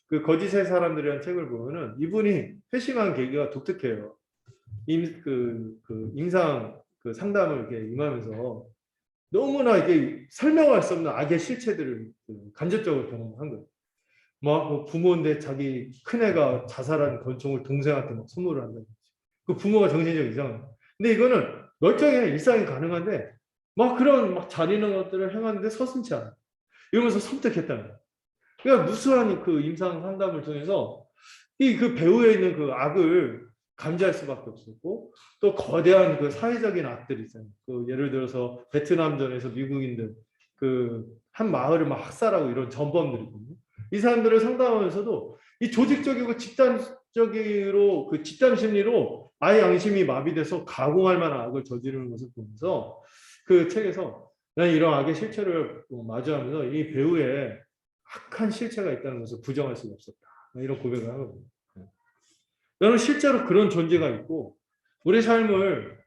그 거짓의 사람들이라는 책을 보면은 이분이 회심한 계기가 독특해요. 임상 상담을 이렇게 임하면서 너무나 이게 설명할 수 없는 악의 실체들을 간접적으로 경험한 거예요. 뭐 부모인데 자기 큰애가 자살한 권총을 동생한테 막 선물을 한다는 거지. 그 부모가 정신적 이상. 근데 이거는 멀쩡해 일상이 가능한데 막 그런 막 잔인한 것들을 행하는데 서슴지 않아. 이러면서 섬뜩했다는 거예요. 그러니까 무수한 그 임상 상담을 통해서 이 그 배후에 있는 그 악을 감지할 수밖에 없었고 또 거대한 그 사회적인 악들이 있잖아요. 그 예를 들어서 베트남전에서 미국인들 그 한 마을을 막 학살하고 이런 전범들이거든요. 이 사람들을 상담하면서도 이 조직적이고 집단적으로 그 집단 심리로 아예 양심이 마비돼서 가공할 만한 악을 저지르는 것을 보면서 그 책에서 난 이런 악의 실체를 마주하면서 이 배후에 악한 실체가 있다는 것을 부정할 수가 없었다. 이런 고백을 하거든요. 여러분 실제로 그런 존재가 있고 우리 삶을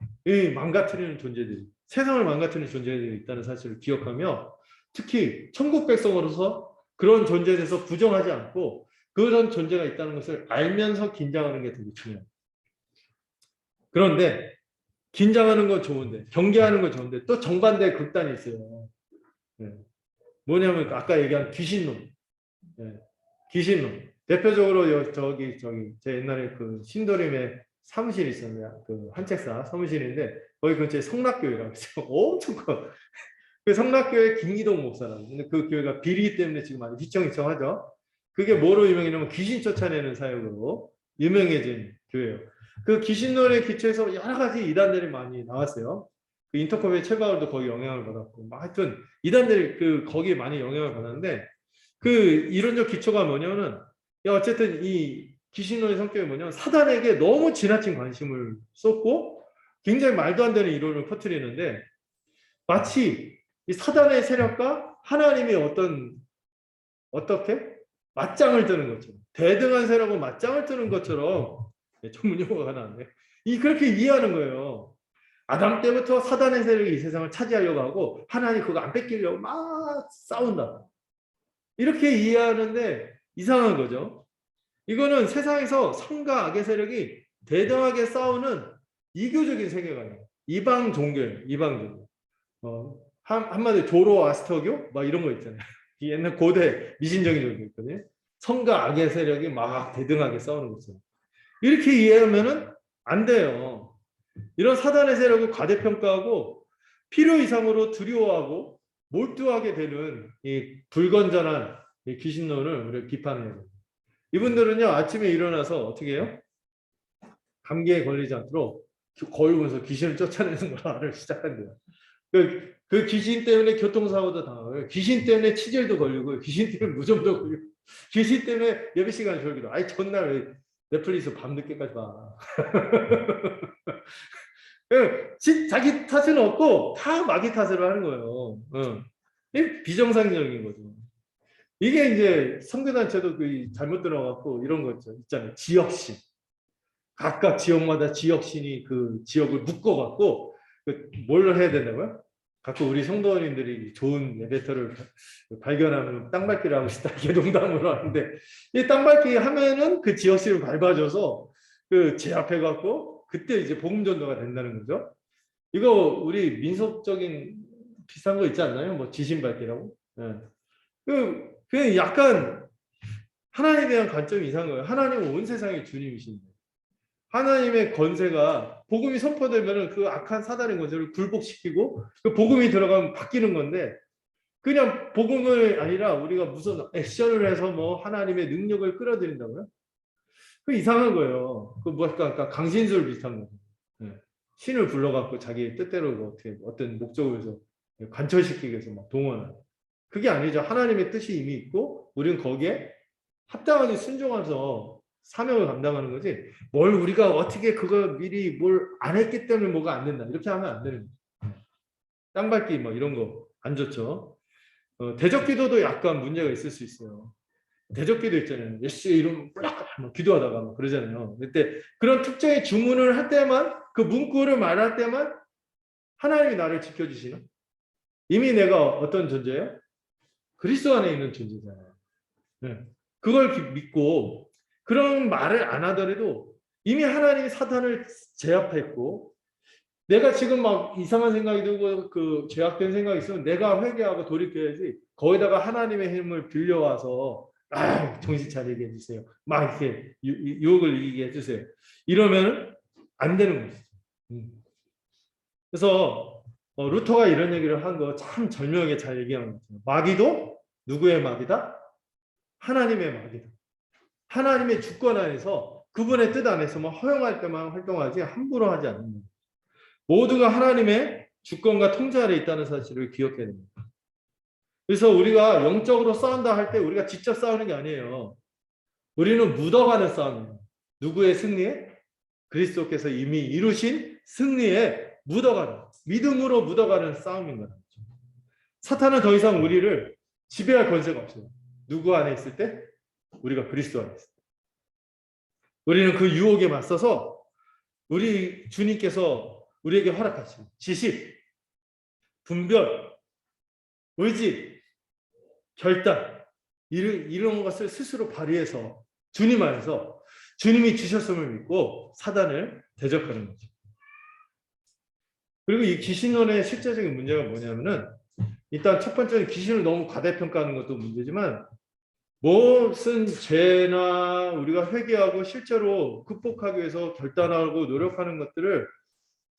망가뜨리는 존재들이 세상을 망가뜨리는 존재들이 있다는 사실을 기억하며 특히 천국 백성으로서 그런 존재에 대해서 부정하지 않고 그런 존재가 있다는 것을 알면서 긴장하는 게 되게 중요해요. 그런데 긴장하는 건 좋은데 경계하는 건 좋은데 또 정반대의 극단이 있어요. 뭐냐면 아까 얘기한 귀신론. 귀신론. 대표적으로 제 옛날에 그 신도림에 사무실이 있었네요. 그 한책사 사무실인데 거기 근처에 성락교회라고 있어요. 엄청 커. 그 성락교회 김기동 목사라고. 근데 그 교회가 비리 때문에 지금 아주 휘청휘청하죠. 그게 뭐로 유명해냐면 귀신 쫓아내는 사역으로 유명해진 교회예요. 그 귀신론에 기초해서 여러 가지 이단들이 많이 나왔어요. 그 인터컴의 최바울도 거기 영향을 받았고, 하여튼 이단들이 거기에 많이 영향을 받았는데 그 이론적 기초가 뭐냐면은 어쨌든 이 귀신론의 성격이 뭐냐면 사단에게 너무 지나친 관심을 쏟고 굉장히 말도 안 되는 이론을 퍼뜨리는데 마치 이 사단의 세력과 하나님의 어떻게 맞짱을 뜨는 것처럼 대등한 세력과 맞짱을 뜨는 것처럼 전문 용어가 나왔네. 그렇게 이해하는 거예요. 아담 때부터 사단의 세력이 이 세상을 차지하려고 하고 하나님 그거 안 뺏기려고 막 싸운다. 이렇게 이해하는데 이상한 거죠. 이거는 세상에서 선과 악의 세력이 대등하게 싸우는 이교적인 세계관이에요. 이방 종교예요. 이방 종교. 한마디로 조로아스터교 막 이런 거 있잖아요. 옛날 고대 미신적인 종교 있거든요. 선과 악의 세력이 막 대등하게 싸우는 거죠. 이렇게 이해하면은 안 돼요. 이런 사단의 세력을 과대평가하고 필요 이상으로 두려워하고 몰두하게 되는 이 불건전한 이 귀신론을 우리가 비판해요. 이분들은요 아침에 일어나서 어떻게 해요? 감기에 걸리지 않도록 거울 보면서 귀신을 쫓아내는 거를 시작한대요. 그 귀신 때문에 교통사고도 당하고 귀신 때문에 치질도 걸리고 귀신 때문에 무좀도 걸리고 귀신 때문에 예배 시간에 졸기도 아이 전날 넷플릭스 밤늦게까지 봐. 자기 탓은 없고 다 마귀 탓으로 하는 거예요. 비정상적인 거죠. 이게 이제 선교단체도 그 잘못 들어갖고 이런 거 있잖아요. 지역신. 각각 지역마다 지역신이 그 지역을 묶어갖고 뭘 해야 된다고요? 가끔 우리 성도님들이 좋은 예배터를 발견하면 땅밟기를 하고 싶다 이렇게 농담으로 하는데 이 땅밟기 하면은 그 지역신을 밟아줘서 그 제압해갖고 그때 이제 복음 전도가 된다는 거죠. 이거 우리 민속적인 비슷한 거 있지 않나요? 뭐 지신밟기라고. 네. 그냥 약간 하나님에 대한 관점이 이상한 거예요. 하나님은 온 세상의 주님이신데 하나님의 권세가 복음이 선포되면 그 악한 사단의 권세를 굴복시키고 그 복음이 들어가면 바뀌는 건데 그냥 복음을 아니라 우리가 무슨 액션을 해서 뭐 하나님의 능력을 끌어들인다고요? 그 이상한 거예요. 그 뭐랄까 강신술 비슷한 거죠. 네. 신을 불러갖고 자기 뜻대로 뭐 어떤 목적을 위해서 관철시키기 위해서 막 동원하는. 그게 아니죠. 하나님의 뜻이 이미 있고 우리는 거기에 합당하게 순종해서 사명을 감당하는 거지. 뭘 우리가 어떻게 그거 미리 뭘 안 했기 때문에 뭐가 안 된다. 이렇게 하면 안 되는 거예요. 땅밟기 뭐 이런 거 안 좋죠. 대적기도도 약간 문제가 있을 수 있어요. 대적기도 있잖아요. 예수의 이름 막 기도하다가 막 그러잖아요. 그때 그런 특정의 주문을 할 때만 그 문구를 말할 때만 하나님이 나를 지켜주시나? 이미 내가 어떤 존재예요? 그리스도 안에 있는 존재잖아요. 네. 그걸 믿고 그런 말을 안 하더라도 이미 하나님이 사탄을 제압했고 내가 지금 막 이상한 생각이 들고 그 죄악된 생각이 있으면 내가 회개하고 돌이켜야지 거기다가 하나님의 힘을 빌려와서 정신 차리게 해주세요. 막 이렇게 유혹을 이기게 해주세요. 이러면 안 되는 거죠. 그래서 루터가 이런 얘기를 한 거 참 절묘하게 잘 얘기하는 거죠. 마귀도 누구의 마귀다? 하나님의 마귀다. 하나님의 주권 안에서 그분의 뜻 안에서만 허용할 때만 활동하지 함부로 하지 않는다. 모두가 하나님의 주권과 통제 아래 있다는 사실을 기억해야 됩니다. 그래서 우리가 영적으로 싸운다 할 때 우리가 직접 싸우는 게 아니에요. 우리는 묻어가는 싸움이에요. 누구의 승리에? 그리스도께서 이미 이루신 승리에 묻어가는, 믿음으로 묻어가는 싸움인 거죠. 사탄은 더 이상 우리를 지배할 권세가 없어요. 누구 안에 있을 때? 우리가 그리스도 안에 있을 때. 우리는 그 유혹에 맞서서 우리 주님께서 우리에게 허락하신 지식, 분별, 의지, 결단 이런 것을 스스로 발휘해서 주님 안에서 주님이 주셨음을 믿고 사단을 대적하는 거죠. 그리고 이 귀신론의 실제적인 문제가 뭐냐면은 일단 첫 번째는 귀신을 너무 과대평가하는 것도 문제지만 무슨 죄나 우리가 회개하고 실제로 극복하기 위해서 결단하고 노력하는 것들을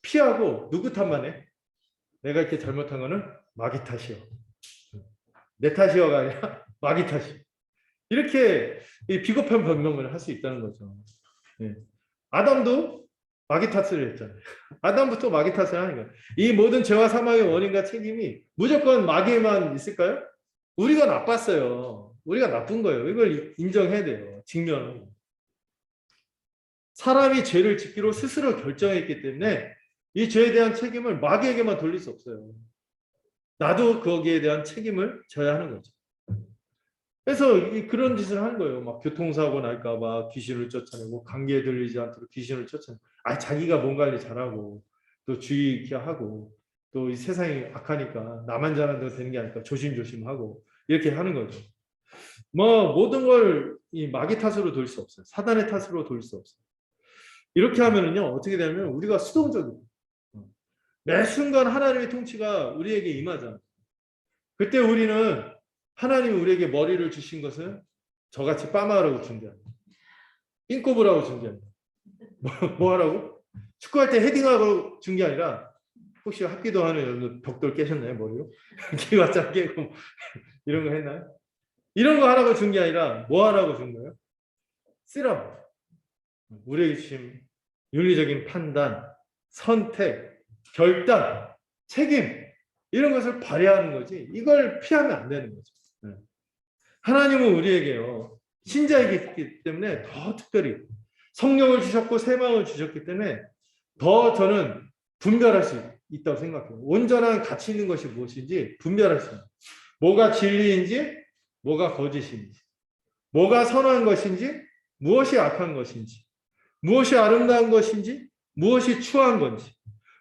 피하고 누구 탓만 해? 내가 이렇게 잘못한 거는 마귀 탓이요. 내 탓이요가 아니라 마귀 탓이. 이렇게 비겁한 변명을 할 수 있다는 거죠. 네. 아담도 마귀 탓을 했잖아요. 아담부터 마귀 탓을 하는 거예요. 이 모든 죄와 사망의 원인과 책임이 무조건 마귀에만 있을까요? 우리가 나빴어요. 우리가 나쁜 거예요. 이걸 인정해야 돼요. 직면하고. 사람이 죄를 짓기로 스스로 결정했기 때문에 이 죄에 대한 책임을 마귀에게만 돌릴 수 없어요. 나도 거기에 대한 책임을 져야 하는 거죠. 그래서 그런 짓을 하는 거예요. 막 교통사고 날까 봐 귀신을 쫓아내고 감기에 들리지 않도록 귀신을 쫓아내고 자기가 뭔가를 잘하고 또 주의 있게 하고 또 이 세상이 악하니까 나만 잘한다고 되는 게 아니까 조심조심하고 이렇게 하는 거죠. 뭐 모든 걸 이 마귀 탓으로 돌릴 수 없어요. 사단의 탓으로 돌릴 수 없어요. 이렇게 하면은요 어떻게 되냐면 우리가 수동적이에요. 매 순간 하나님의 통치가 우리에게 임하잖아요. 그때 우리는 하나님이 우리에게 머리를 주신 것은 저같이 빠마하라고 준 게 아니에요. 삥꼬부라고 준 게 아니에요. 뭐 하라고? 축구할 때 헤딩하고 준 게 아니라 혹시 합기도 하는 여러분 벽돌 깨셨나요? 머리로? 기와짝 깨고 이런 거 했나요? 이런 거 하라고 준 게 아니라 뭐 하라고 준 거예요? 쓰라고. 우리에게 주신 윤리적인 판단, 선택, 결단, 책임 이런 것을 발휘하는 거지 이걸 피하면 안 되는 거죠. 하나님은 우리에게요 신자이기 때문에 더 특별히 성령을 주셨고 새 마음을 주셨기 때문에 더 저는 분별할 수 있다고 생각해요. 온전한 가치 있는 것이 무엇인지 분별할 수 있어요. 뭐가 진리인지 뭐가 거짓인지 뭐가 선한 것인지 무엇이 악한 것인지 무엇이 아름다운 것인지 무엇이 추한 건지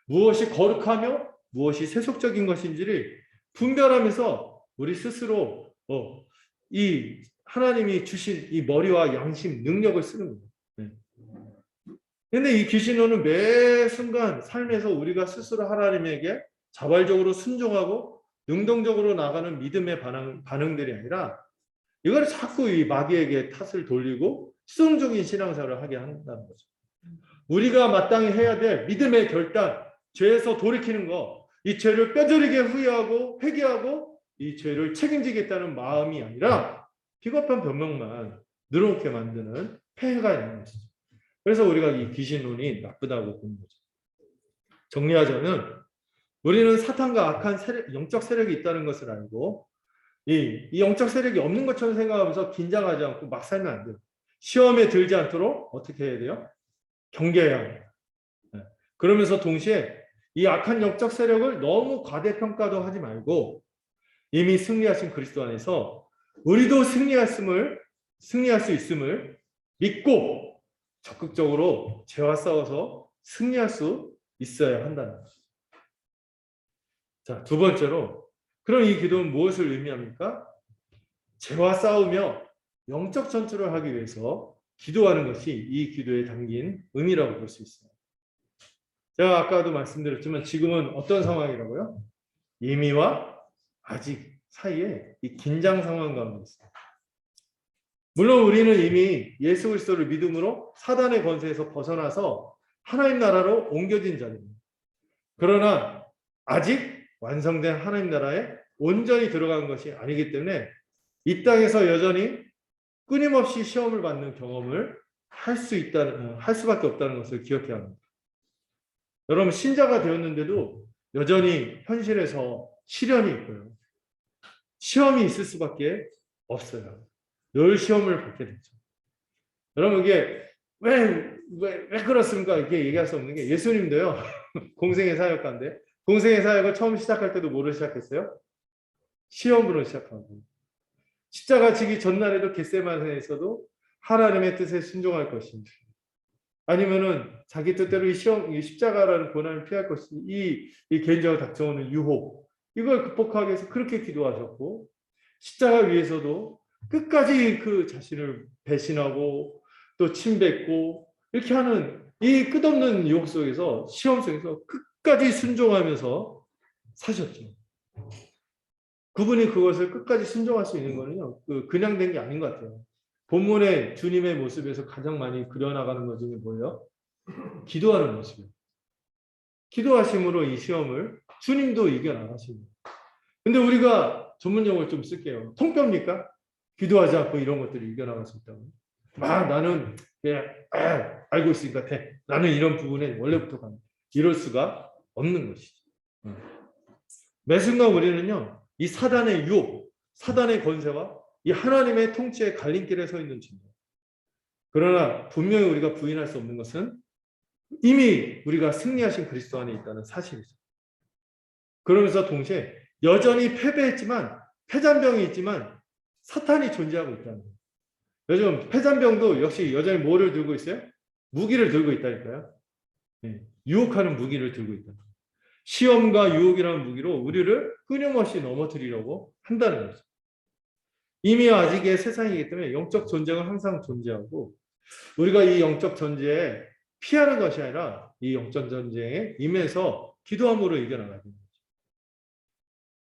무엇이 거룩하며 무엇이 세속적인 것인지를 분별하면서 우리 스스로 이 하나님이 주신 이 머리와 양심, 능력을 쓰는 거예요. 그런데 이 귀신론은 매 순간 삶에서 우리가 스스로 하나님에게 자발적으로 순종하고 능동적으로 나가는 믿음의 반응들이 아니라 이걸 자꾸 이 마귀에게 탓을 돌리고 수동적인 신앙생활을 하게 한다는 거죠. 우리가 마땅히 해야 될 믿음의 결단, 죄에서 돌이키는 거, 이 죄를 뼈저리게 후회하고 회개하고 이 죄를 책임지겠다는 마음이 아니라 비겁한 변명만 늘어놓게 만드는 폐해가 있는 것이죠. 그래서 우리가 이 귀신론이 나쁘다고 보는 거죠. 정리하자면 우리는 사탄과 악한 세력, 영적 세력이 있다는 것을 알고 이 영적 세력이 없는 것처럼 생각하면서 긴장하지 않고 막 살면 안 돼요. 시험에 들지 않도록 어떻게 해야 돼요? 경계해야 합니다. 그러면서 동시에 이 악한 영적 세력을 너무 과대평가도 하지 말고 이미 승리하신 그리스도 안에서 우리도 승리할 수 있음을 믿고 적극적으로 죄와 싸워서 승리할 수 있어야 한다는 것입니다. 자, 두 번째로 그럼 이 기도는 무엇을 의미합니까? 죄와 싸우며 영적 전투를 하기 위해서 기도하는 것이 이 기도에 담긴 의미라고 볼 수 있어요. 제가 아까도 말씀드렸지만 지금은 어떤 상황이라고요? 이미와 아직 사이에 이 긴장 상황 가운데 있어요. 물론 우리는 이미 예수 그리스도를 믿음으로 사단의 권세에서 벗어나서 하나님 나라로 옮겨진 자입니다. 그러나 아직 완성된 하나님 나라에 온전히 들어간 것이 아니기 때문에 이 땅에서 여전히 끊임없이 시험을 받는 경험을 할 수밖에 없다는 것을 기억해야 합니다. 여러분 신자가 되었는데도 여전히 현실에서 시련이 있고요. 시험이 있을 수밖에 없어요. 늘 시험을 받게 되죠. 여러분 이게 왜 그렇습니까? 이렇게 얘기할 수 없는 게 예수님도요. 공생의 사역가인데 공생의 사역을 처음 시작할 때도 뭐로 시작했어요? 시험으로 시작하고 십자가 지기 전날에도 겟세마네에서도 하나님의 뜻에 순종할 것인지 아니면은 자기 뜻대로 이 십자가라는 고난을 피할 것인지 이 개인적으로 닥쳐오는 유혹 이걸 극복하기 위해서 그렇게 기도하셨고 십자가 위에서도 끝까지 그 자신을 배신하고 또 침뱉고 이렇게 하는 이 끝없는 유혹 속에서 시험 속에서 끝까지 순종하면서 사셨죠. 그분이 그것을 끝까지 순종할 수 있는 거는요. 그냥 된 게 아닌 것 같아요. 본문의 주님의 모습에서 가장 많이 그려나가는 것 중에 뭐예요? 기도하는 모습이에요. 기도하심으로 이 시험을 주님도 이겨나가십니다. 근데 우리가 전문 용어를 좀 쓸게요. 통뼈입니까? 기도하지 않고 이런 것들을 이겨나갈 수 있다고. 나는 그냥 알고 있으니까 돼. 나는 이런 부분에 원래부터 가. 이럴 수가 없는 것이죠. 매 순간 우리는요. 이 사단의 유혹, 사단의 권세와 이 하나님의 통치의 갈림길에 서 있는 중입니다. 그러나 분명히 우리가 부인할 수 없는 것은 이미 우리가 승리하신 그리스도 안에 있다는 사실이죠. 그러면서 동시에 여전히 패배했지만 패잔병이 있지만 사탄이 존재하고 있다는 거예요. 요즘 패잔병도 역시 여전히 뭐를 들고 있어요? 무기를 들고 있다니까요. 유혹하는 무기를 들고 있다. 시험과 유혹이라는 무기로 우리를 끊임없이 넘어뜨리려고 한다는 거죠. 이미 아직의 세상이기 때문에 영적 전쟁은 항상 존재하고 우리가 이 영적 전쟁에 피하는 것이 아니라 이 영적 전쟁에 임해서 기도함으로 이겨나가야 됩니다.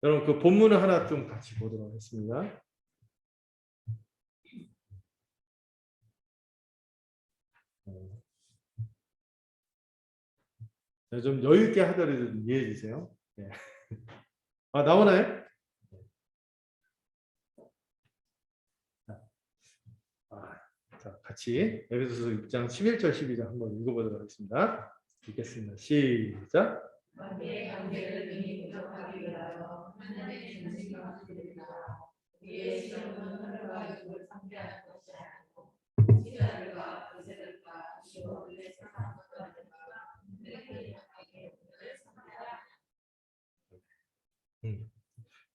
여러분 그 본문을 하나 좀 같이 보도록 하겠습니다. 좀 여유 있게 하더라도 좀 이해해 주세요. 네. 아 나오나요? 자, 같이 에베소서 6장 11절 12절 한번 읽어보도록 하겠습니다. 읽겠습니다. 시작. 관계의 관계를 능히 부족하기 위하여 하나님의 전심과 기대리라. 우리의 시험은 하늘과 육을 상대하는 것이 아니고 지자들과 의제들과 시험을 세상 것들과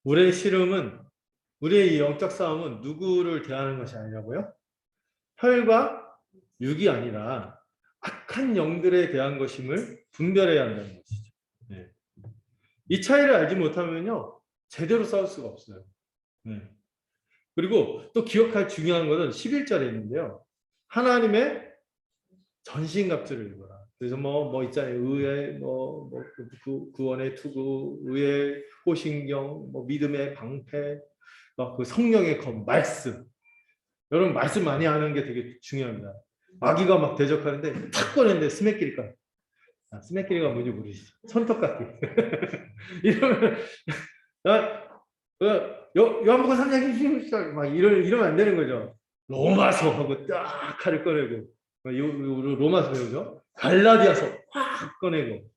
우리의 씨름은 우리의 이 영적 싸움은 누구를 대하는 것이 아니라고요? 혈과 육이 아니라 악한 영들에 대한 것임을 분별해야 한다는 것이죠. 네. 이 차이를 알지 못하면요 제대로 싸울 수가 없어요. 네. 그리고 또 기억할 중요한 것은 11절에 있는데요. 하나님의 전신갑주를 입어라. 그래서 뭐 있잖아요. 의의 구원의 투구, 의의 호신경, 믿음의 방패, 막 그 성령의 검, 말씀. 여러분 말씀 많이 하는 게 되게 중요합니다. 마귀가 막 대적하는데 탁 꺼냈는데 스매끼리가. 스매끼리가 뭔지 모르시죠? 손톱깎이. 이러면 요한복음 3장 16절 막 이러면 안 되는 거죠. 로마서 하고 딱 칼을 꺼내고 로마서 배우죠. 갈라디아서 확 꺼내고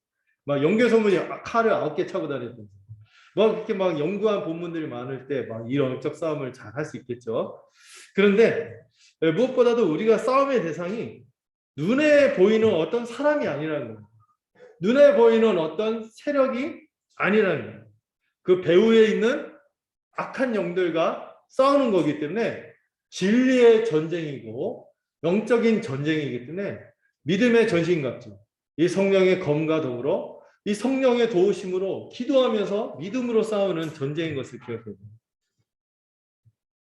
막 영계소문이 칼을 9개 차고 다녔던 막 이렇게 막 연구한 본문들이 많을 때 막 이런 영적 싸움을 잘 할 수 있겠죠. 그런데 무엇보다도 우리가 싸움의 대상이 눈에 보이는 어떤 사람이 아니라는 거예요. 눈에 보이는 어떤 세력이 아니라는 거예요. 그 배후에 있는 악한 영들과 싸우는 거기 때문에 진리의 전쟁이고 영적인 전쟁이기 때문에 믿음의 전신갑주, 이 성령의 검과 더불어 이 성령의 도우심으로 기도하면서 믿음으로 싸우는 전쟁인 것을 기억해야 됩니다.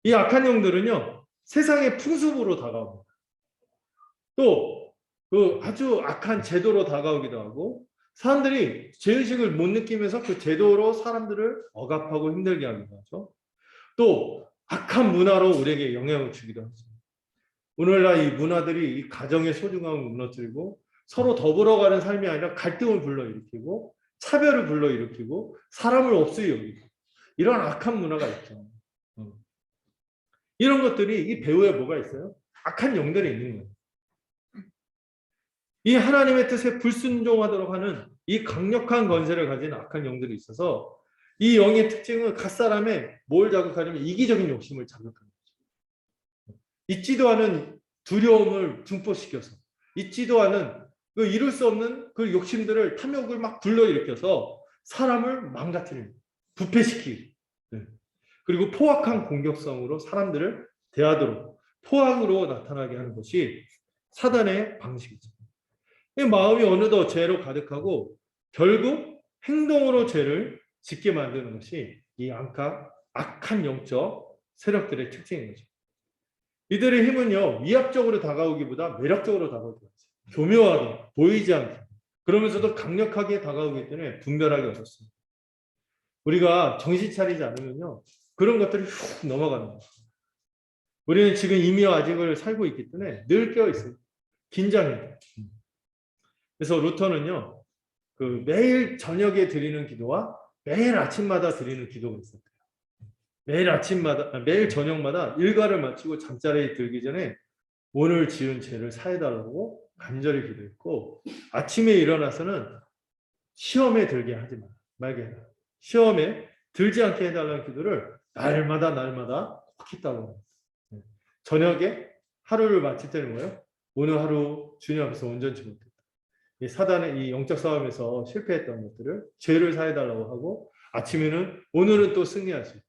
이 악한 영들은요 세상의 풍습으로 다가옵니다. 또 그 아주 악한 제도로 다가오기도 하고 사람들이 죄의식을 못 느끼면서 그 제도로 사람들을 억압하고 힘들게 하기도 하죠. 또 악한 문화로 우리에게 영향을 주기도 하죠. 오늘날 이 문화들이 이 가정의 소중함을 무너뜨리고 서로 더불어가는 삶이 아니라 갈등을 불러일으키고 차별을 불러일으키고 사람을 없이 여기고 이런 악한 문화가 있죠. 이런 것들이 이 배후에 뭐가 있어요? 악한 영들이 있는 거예요. 이 하나님의 뜻에 불순종하도록 하는 이 강력한 권세를 가진 악한 영들이 있어서 이 영의 특징은 각 사람의 뭘 자극하냐면 이기적인 욕심을 자극하는 거죠. 있지도 않은 두려움을 증폭시켜서 있지도 않은 그 이룰 수 없는 그 욕심들을 탐욕을 막 불러일으켜서 사람을 망가뜨리는 부패시키고 그리고 포악한 공격성으로 사람들을 대하도록 포악으로 나타나게 하는 것이 사단의 방식이죠. 이 마음이 어느덧 죄로 가득하고 결국 행동으로 죄를 짓게 만드는 것이 이 악한 영적 세력들의 특징인 거죠. 이들의 힘은요 위압적으로 다가오기보다 매력적으로 다가오죠. 교묘하게 보이지 않게 그러면서도 강력하게 다가오기 때문에 분별하기 어렵습니다. 우리가 정신 차리지 않으면요 그런 것들이 훅 넘어가는 거죠. 우리는 지금 이미와 아직을 살고 있기 때문에 늘 깨어 있어요. 긴장해요. 그래서 루터는요 그 매일 저녁에 드리는 기도와 매일 아침마다 드리는 기도가 있었대요. 매일 저녁마다 일과를 마치고 잠자리에 들기 전에 오늘 지은 죄를 사해달라고 간절히 기도했고 아침에 일어나서는 시험에 들게 하지 말게 해라. 시험에 들지 않게 해달라는 기도를 날마다 꼭 했다고 합니다. 저녁에 하루를 마칠 때는 뭐예요? 오늘 하루 주님 앞에서 온전치 못했다. 이 사단의 이 영적 싸움에서 실패했던 것들을 죄를 사해달라고 하고 아침에는 오늘은 또 승리할 수 있다.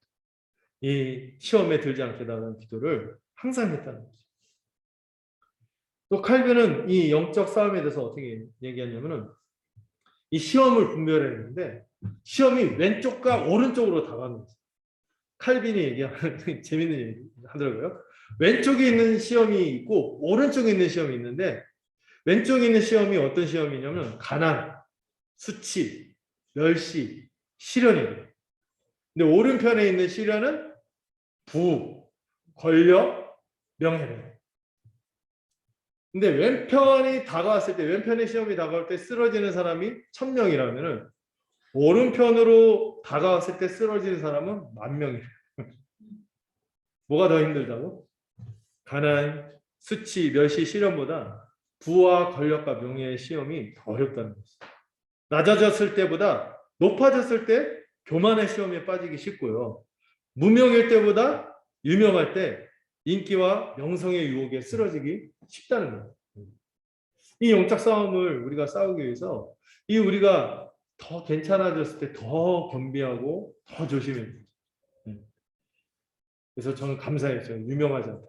이 시험에 들지 않게 해달라는 기도를 항상 했다는 거죠. 또 칼빈은 이 영적 싸움에 대해서 어떻게 얘기하냐면은 이 시험을 분별했는데 시험이 왼쪽과 오른쪽으로 다가가는 거죠. 칼빈이 얘기하는 재밌는 얘기 하더라고요. 왼쪽에 있는 시험이 있고 오른쪽에 있는 시험이 있는데 왼쪽에 있는 시험이 어떤 시험이냐면 가난, 수치, 멸시, 시련이에요. 근데 오른편에 있는 시련은 부, 권력, 명예래요. 근데 왼편이 다가왔을 때, 왼편의 시험이 다가올 때 쓰러지는 사람이 1000명이라면은 오른편으로 다가왔을 때 쓰러지는 사람은 10,000명이래요. 뭐가 더 힘들다고? 가난, 수치, 멸시, 시련보다 부와 권력과 명예의 시험이 더 어렵다는 거죠. 낮아졌을 때보다 높아졌을 때 교만의 시험에 빠지기 쉽고요. 무명일 때보다 유명할 때 인기와 명성의 유혹에 쓰러지기 쉽다는 거예요. 이 영적 싸움을 우리가 싸우기 위해서 이 우리가 더 괜찮아졌을 때 더 겸비하고 더 조심해야 돼요. 그래서 저는 감사했어요. 유명하지 않다.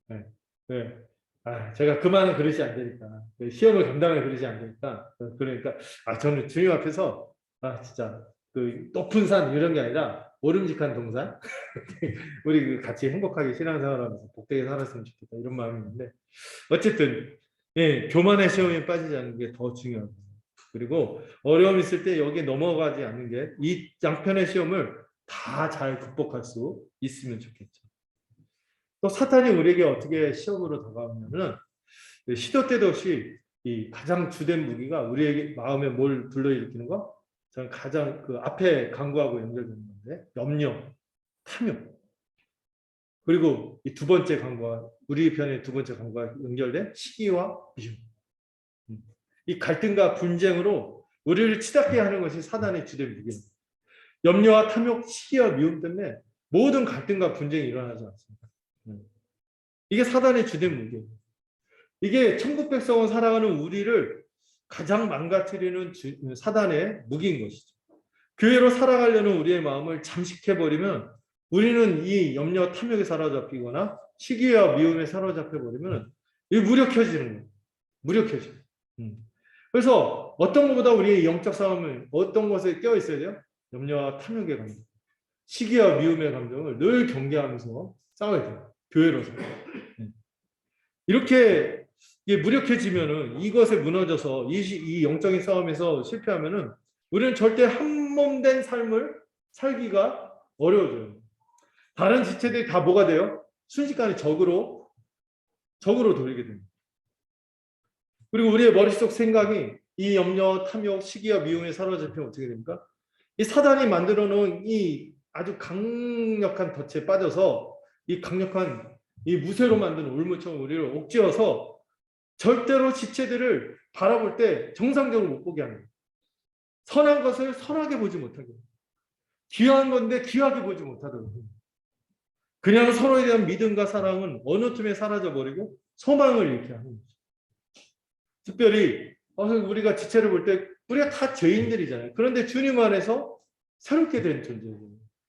네. 네. 제가 그만은 그러지 안 되니까. 시험을 감당해 그러지 안 되니까. 그러니까, 저는 주님 앞에서, 진짜, 그 높은 산 이런 게 아니라, 오름직한 동산? 우리 같이 행복하게 신앙생활하면서 복되게 살았으면 좋겠다. 이런 마음이 있는데. 어쨌든, 예, 교만의 시험에 빠지지 않는 게 더 중요하고. 그리고 어려움 있을 때 여기에 넘어가지 않는 게 이 양편의 시험을 다 잘 극복할 수 있으면 좋겠죠. 또 사탄이 우리에게 어떻게 시험으로 다가오냐면 시도 때도 없이 이 가장 주된 무기가 우리에게 마음에 뭘 불러일으키는 거? 저는 가장 그 앞에 강구하고 연결되는 건데 염려, 탐욕. 그리고 이 두 번째 강구와 우리 편의 두 번째 강구와 연결된 시기와 미움. 이 갈등과 분쟁으로 우리를 치닫게 하는 것이 사단의 주된 무기입니다. 염려와 탐욕, 시기와 미움 때문에 모든 갈등과 분쟁이 일어나지 않습니다. 이게 사단의 주된 무기예요. 이게 천국 백성을 살아가는 우리를 가장 망가뜨리는 사단의 무기인 것이죠. 교회로 살아가려는 우리의 마음을 잠식해버리면 우리는 이 염려, 탐욕에 사로잡히거나 시기와 미움에 사로잡혀버리면 이 무력해지는 거예요. 무력해져요. 그래서 어떤 것보다 우리의 영적 싸움은 어떤 것에 껴 있어야 돼요? 염려와 탐욕의 감정, 시기와 미움의 감정을 늘 경계하면서 싸워야 돼요. 교회로서. 이렇게 무력해지면은 이것에 무너져서 이 영적인 싸움에서 실패하면은 우리는 절대 한몸된 삶을 살기가 어려워져요. 다른 지체들이 다 뭐가 돼요? 순식간에 적으로 돌리게 됩니다. 그리고 우리의 머릿속 생각이 이 염려, 탐욕, 시기와 미움에 사로잡히면 어떻게 됩니까? 이 사단이 만들어 놓은 이 아주 강력한 덫에 빠져서 이 강력한 이 무쇠로 만든 울무처럼 우리를 옥죄어서 절대로 지체들을 바라볼 때 정상적으로 못 보게 합니다. 선한 것을 선하게 보지 못하게, 귀한 건데 귀하게 보지 못하도록 합니다. 그냥 서로에 대한 믿음과 사랑은 어느 틈에 사라져버리고 소망을 잃게 하는 거죠. 특별히 우리가 지체를 볼 때 우리가 다 죄인들이잖아요. 그런데 주님 안에서 새롭게 된 존재예요.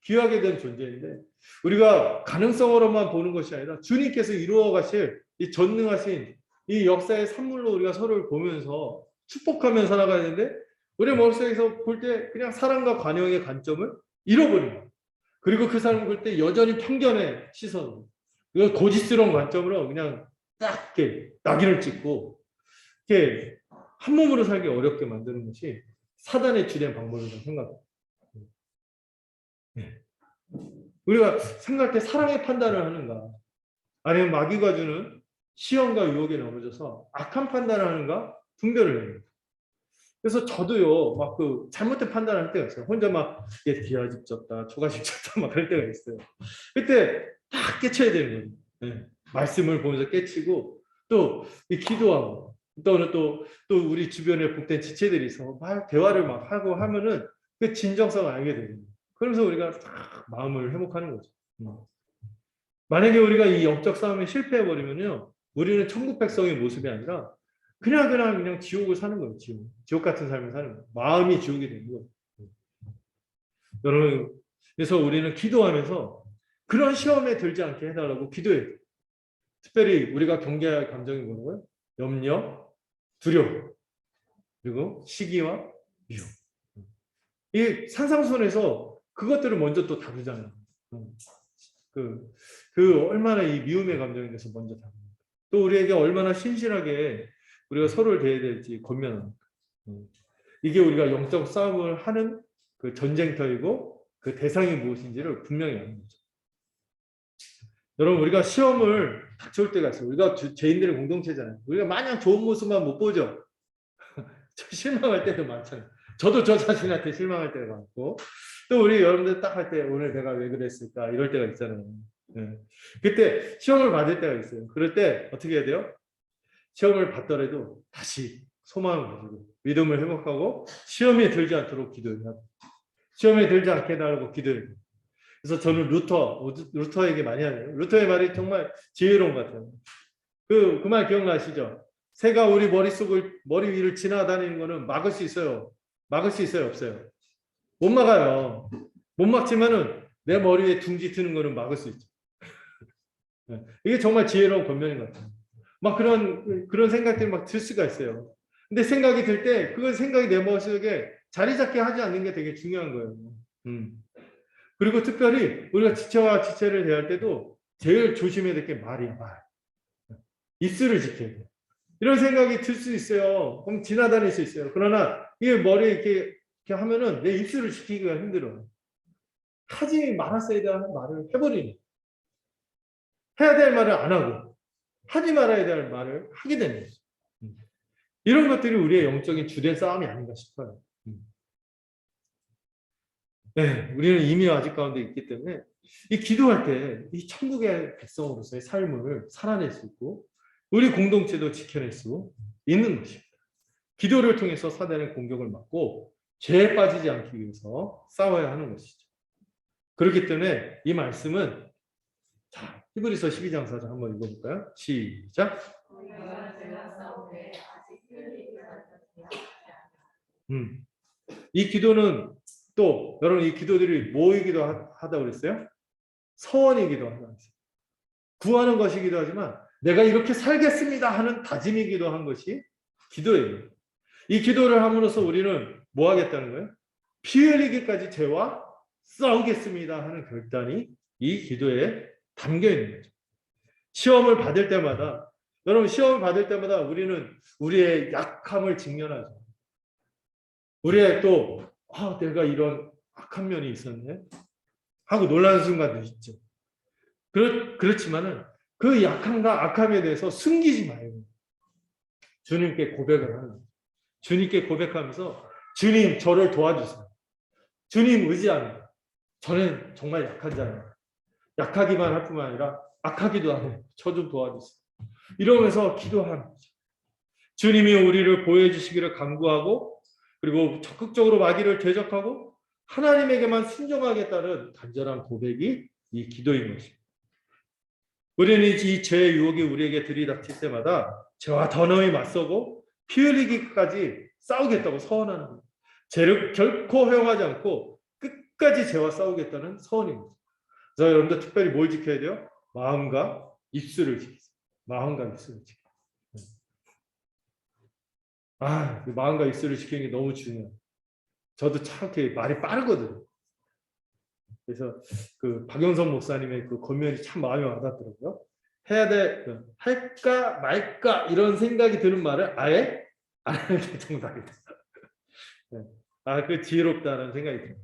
귀하게 된 존재인데 우리가 가능성으로만 보는 것이 아니라 주님께서 이루어 가실 이 전능하신 이 역사의 산물로 우리가 서로를 보면서 축복하며 살아가야 되는데 우리 머릿속에서 볼 때 그냥 사랑과 관용의 관점을 잃어버린 거예요. 그리고 그 사람을 볼 때 여전히 편견의 시선으로 고집스러운 관점으로 그냥 딱 이렇게 낙인을 찍고 이렇게 한 몸으로 살기 어렵게 만드는 것이 사단의 주된 방법이라고 생각합니다. 우리가 생각할 때 사랑의 판단을 하는가 아니면 마귀가 주는 시험과 유혹에 넘어져서 악한 판단을 하는가 분별을 해요. 그래서 저도요 막 그 잘못된 판단을 할 때가 있어요. 혼자 막 기아집 졌다 초가집 졌다 막 그럴 때가 있어요. 그때 딱 깨쳐야 되는 거예요. 네. 말씀을 보면서 깨치고 또 기도하고 또는 또 우리 주변에 복된 지체들이 있어 막 대화를 막 하고 하면은 그 진정성을 알게 되는 거예요. 그러면서 우리가 딱 마음을 회복하는 거죠. 만약에 우리가 이 영적 싸움에 실패해버리면요, 우리는 천국 백성의 모습이 아니라 그냥 지옥을 사는 거예요. 지옥 같은 삶을 사는 거예요. 마음이 지옥이 되는 거예요. 여러분, 그래서 우리는 기도하면서 그런 시험에 들지 않게 해달라고 기도해요. 특별히 우리가 경계할 감정이 뭐라고요? 염려, 두려움. 그리고 시기와 미혹. 이 산상순에서 그것들을 먼저 또 다루잖아요. 얼마나 이 미움의 감정에 대해서 먼저 다룹니다. 또 우리에게 얼마나 신실하게 우리가 서로를 대해야 될지 권면합니다. 이게 우리가 영적 싸움을 하는 그 전쟁터이고 그 대상이 무엇인지를 분명히 아는 거죠. 여러분, 우리가 시험을 닥쳐올 때가 있어요. 우리가 죄인들의 공동체잖아요. 우리가 마냥 좋은 모습만 못 보죠. 실망할 때도 많잖아요. 저도 저 자신한테 실망할 때가 많고, 또 우리 여러분들 딱 할 때 오늘 내가 왜 그랬을까 이럴 때가 있잖아요. 네. 그때 시험을 받을 때가 있어요. 그럴 때 어떻게 해야 돼요? 시험을 받더라도 다시 소망을 가지고 믿음을 회복하고 시험에 들지 않도록 기도해야 돼요. 시험에 들지 않게 해달라고 기도해야 돼요. 그래서 저는 루터에게 많이 하네요. 루터의 말이 정말 지혜로운 것 같아요. 그 말 기억나시죠? 새가 우리 머리 위를 지나다니는 거는 막을 수 있어요. 막을 수 있어요? 없어요? 못 막아요. 못 막지만은 내 머리 위에 둥지 트는 거는 막을 수 있죠. 이게 정말 지혜로운 권면인 것 같아요. 막 그런 생각들이 막 들 수가 있어요. 근데 생각이 들 때 그 생각이 내 머릿속에 자리 잡게 하지 않는 게 되게 중요한 거예요. 그리고 특별히 우리가 지체와 지체를 대할 때도 제일 조심해야 될 게 말이야, 말. 입술을 지켜야 돼요. 이런 생각이 들 수 있어요. 그럼 지나다닐 수 있어요. 그러나 이 머리에 이렇게 하면은 내 입술을 지키기가 힘들어요. 하지 말았어야 될 말을 해버리는. 해야 될 말을 안 하고 하지 말아야 될 말을 하게 되는 거죠. 이런 것들이 우리의 영적인 주된 싸움이 아닌가 싶어요. 네, 우리는 이미 아직 가운데 있기 때문에 이 기도할 때 이 천국의 백성으로서의 삶을 살아낼 수 있고 우리 공동체도 지켜낼 수 있는 것입니다. 기도를 통해서 사단의 공격을 막고 죄에 빠지지 않기 위해서 싸워야 하는 것이죠. 그렇기 때문에 이 말씀은 자, 히브리서 12장 4절 한번 읽어볼까요? 시작. 이 기도는 또 여러분 이 기도들이 뭐이기도 하다고 그랬어요? 서원이기도 하다 그랬어요. 구하는 것이기도 하지만 내가 이렇게 살겠습니다 하는 다짐이기도 한 것이 기도예요. 이 기도를 함으로써 우리는 뭐 하겠다는 거예요? 피 흘리기까지 죄와 싸우겠습니다 하는 결단이 이 기도에 담겨 있는 거죠. 시험을 받을 때마다 여러분 시험을 받을 때마다 우리는 우리의 약함을 직면하죠. 우리의 또 내가 이런 악한 면이 있었네 하고 놀라는 순간도 있죠. 그렇지만은 그 약함과 악함에 대해서 숨기지 마요. 주님께 고백을 하는 거예요. 주님께 고백하면서 주님 저를 도와주세요. 주님 의지합니다. 저는 정말 약한 자예요. 약하기만 할 뿐만 아니라 악하기도 하고 저 좀 도와주세요. 이러면서 기도하는 거죠. 주님이 우리를 보호해 주시기를 간구하고 그리고 적극적으로 마귀를 대적하고 하나님에게만 순종하겠다는 간절한 고백이 이 기도인 것입니다. 우리는 이 죄의 유혹이 우리에게 들이닥칠 때마다 죄와 더너히 맞서고 피 흘리기까지 싸우겠다고 서원하는 거예요. 죄를 결코 허용하지 않고 끝까지 죄와 싸우겠다는 서원입니다. 그래서 여러분들 특별히 뭘 지켜야 돼요? 마음과 입술을 지키세요. 마음과 입술을 지켜요. 마음과 입술을 지키는 게 너무 중요해요. 저도 참 이렇게 말이 빠르거든요. 그래서 그 박영선 목사님의 그 권면이 참 마음에 와닿더라고요. 해야 돼, 할까 말까 이런 생각이 드는 말을 아예 안 하는 게 정답이다. 그 지혜롭다는 생각이 듭니다.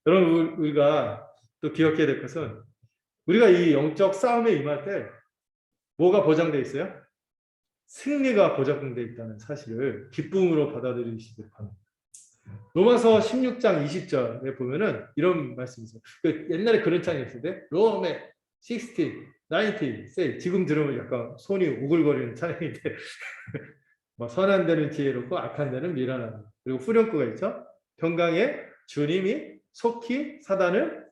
여러분 우리가 또 기억해야 될 것은 우리가 이 영적 싸움에 임할 때 뭐가 보장되어 있어요? 승리가 보장되어 있다는 사실을 기쁨으로 받아들이시길 바랍니다. 로마서 16장 20절에 보면은 이런 말씀이 있어요. 옛날에 그런 창이 있었는데 로메 60, 90, say 지금 들으면 약간 손이 오글거리는 찬양인데 선한 데는 지혜롭고 악한 데는 미련하다. 그리고 후렴구가 있죠. 평강에 주님이 속히 사단을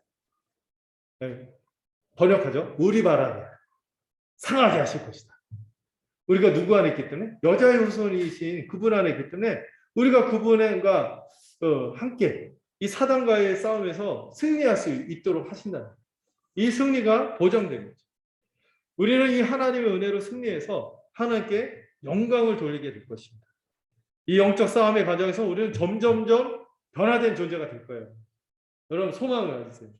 번역하죠. 우리 바라에 상하게 하실 것이다. 우리가 누구 안에 있기 때문에 여자의 후손이신 그분 안에 있기 때문에 우리가 그분과 함께 이 사단과의 싸움에서 승리할 수 있도록 하신다는 거예요. 이 승리가 보장된 거죠. 우리는 이 하나님의 은혜로 승리해서 하나님께 영광을 돌리게 될 것입니다. 이 영적 싸움의 과정에서 우리는 점점점 변화된 존재가 될 거예요. 여러분 소망을 가지세요.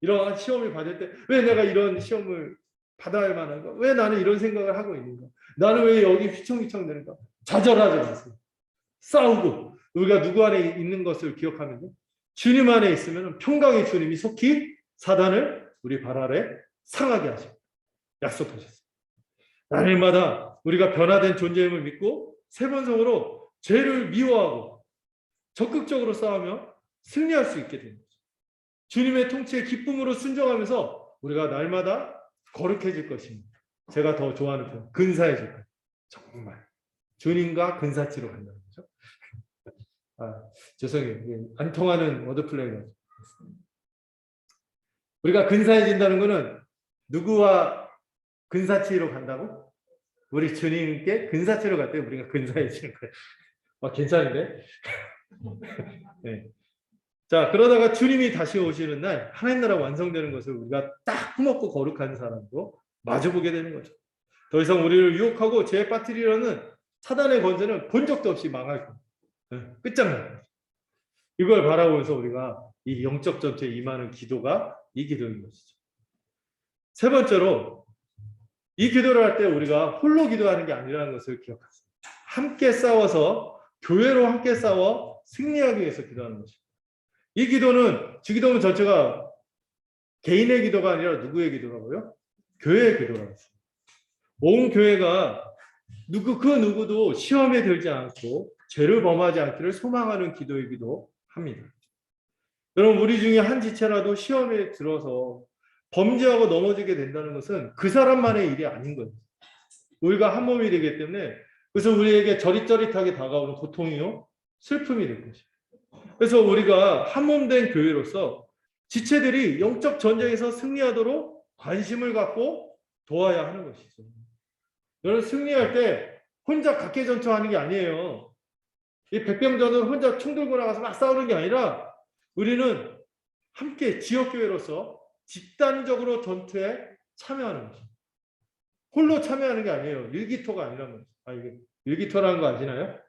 이러한 시험을 받을 때 왜 내가 이런 시험을 받아야 만한가? 왜 나는 이런 생각을 하고 있는가? 나는 왜 여기 휘청휘청 되는가? 좌절하지 마세요. 싸우고 우리가 누구 안에 있는 것을 기억하면요. 주님 안에 있으면 평강의 주님이 속히 사단을 우리 발 아래 상하게 하십니다. 약속하셨어요. 날마다 우리가 변화된 존재임을 믿고 세 번성으로 죄를 미워하고 적극적으로 싸우며 승리할 수 있게 됩니다. 주님의 통치에 기쁨으로 순종하면서 우리가 날마다 거룩해질 것입니다. 제가 더 좋아하는 표현, 근사해질 거예요. 정말 주님과 근사치로 간다는 거죠. 죄송해요. 안 통하는 워드플레이가 우리가 근사해진다는 것은 누구와 근사치로 간다고? 우리 주님께 근사치로 갈 때 우리가 근사해지는 거예요. 괜찮은데? 네. 자, 그러다가 주님이 다시 오시는 날 하나님 나라 완성되는 것을 우리가 딱 품었고 거룩한 사람도 마주보게 되는 거죠. 더 이상 우리를 유혹하고 죄에 빠뜨리려는 사단의 권세는 본 적도 없이 망할 거예요. 네, 끝장나요. 이걸 바라보면서 우리가 이 영적 전투에 임하는 기도가 이 기도인 것이죠. 세 번째로 이 기도를 할 때 우리가 홀로 기도하는 게 아니라는 것을 기억하세요. 함께 싸워서 교회로 함께 싸워 승리하기 위해서 기도하는 것이죠. 이 기도는 주기도문 전체가 개인의 기도가 아니라 누구의 기도라고요? 교회의 기도라고 했어요. 온 교회가 그 누구도 시험에 들지 않고 죄를 범하지 않기를 소망하는 기도이기도 합니다. 여러분 우리 중에 한 지체라도 시험에 들어서 범죄하고 넘어지게 된다는 것은 그 사람만의 일이 아닌 거예요. 우리가 한 몸이 되기 때문에 그래서 우리에게 저릿저릿하게 다가오는 고통이요 슬픔이 될 것입니다. 그래서 우리가 한 몸 된 교회로서 지체들이 영적 전쟁에서 승리하도록 관심을 갖고 도와야 하는 것이죠. 여러분 승리할 때 혼자 각계전투하는 게 아니에요. 이 백병전을 혼자 총 들고 나가서 막 싸우는 게 아니라 우리는 함께 지역교회로서 집단적으로 전투에 참여하는 것입니다. 홀로 참여하는 게 아니에요. 일기토가 아니란 거죠. 이게 일기토라는 거 아시나요?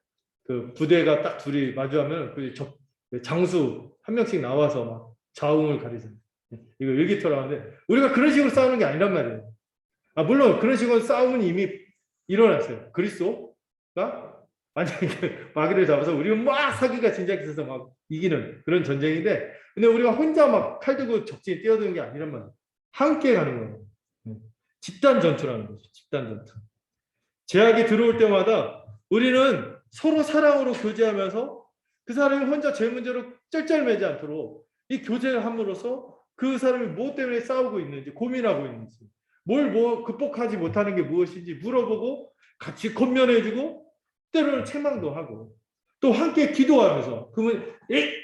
그 부대가 딱 둘이 마주하면 그 장수 한 명씩 나와서 막 자웅을 가리잖아요. 이거 일기토라고 하는데 우리가 그런 식으로 싸우는 게 아니란 말이에요. 물론 그런 식으로 싸움은 이미 일어났어요. 그리스도가 완전히 마귀를 잡아서 우리는 막 사기가 진작해서 막 이기는 그런 전쟁인데 근데 우리가 혼자 막 칼 들고 적진에 뛰어드는 게 아니란 말이에요. 함께 가는 거예요. 집단 전투라는 거죠. 집단 전투. 제약이 들어올 때마다 우리는 서로 사랑으로 교제하면서 그 사람이 혼자 죄 문제로 쩔쩔매지 않도록 이 교제를 함으로써 그 사람이 무엇 때문에 싸우고 있는지 고민하고 있는지 뭘 극복하지 못하는 게 무엇인지 물어보고 같이 권면해주고 때로는 책망도 하고 또 함께 기도하면서 그러면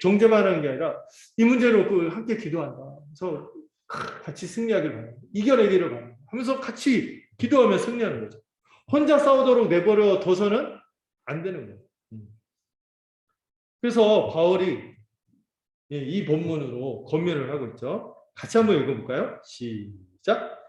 정죄만 하는 게 아니라 이 문제로 그 함께 기도한다. 그래서 같이 승리하기를 바랍니다. 이겨내기를 바랍니다. 하면서 같이 기도하며 승리하는 거죠. 혼자 싸우도록 내버려 둬서는 안 되는 거예요. 그래서 바울이 이 본문으로 권면을 하고 있죠. 같이 한번 읽어볼까요? 시작.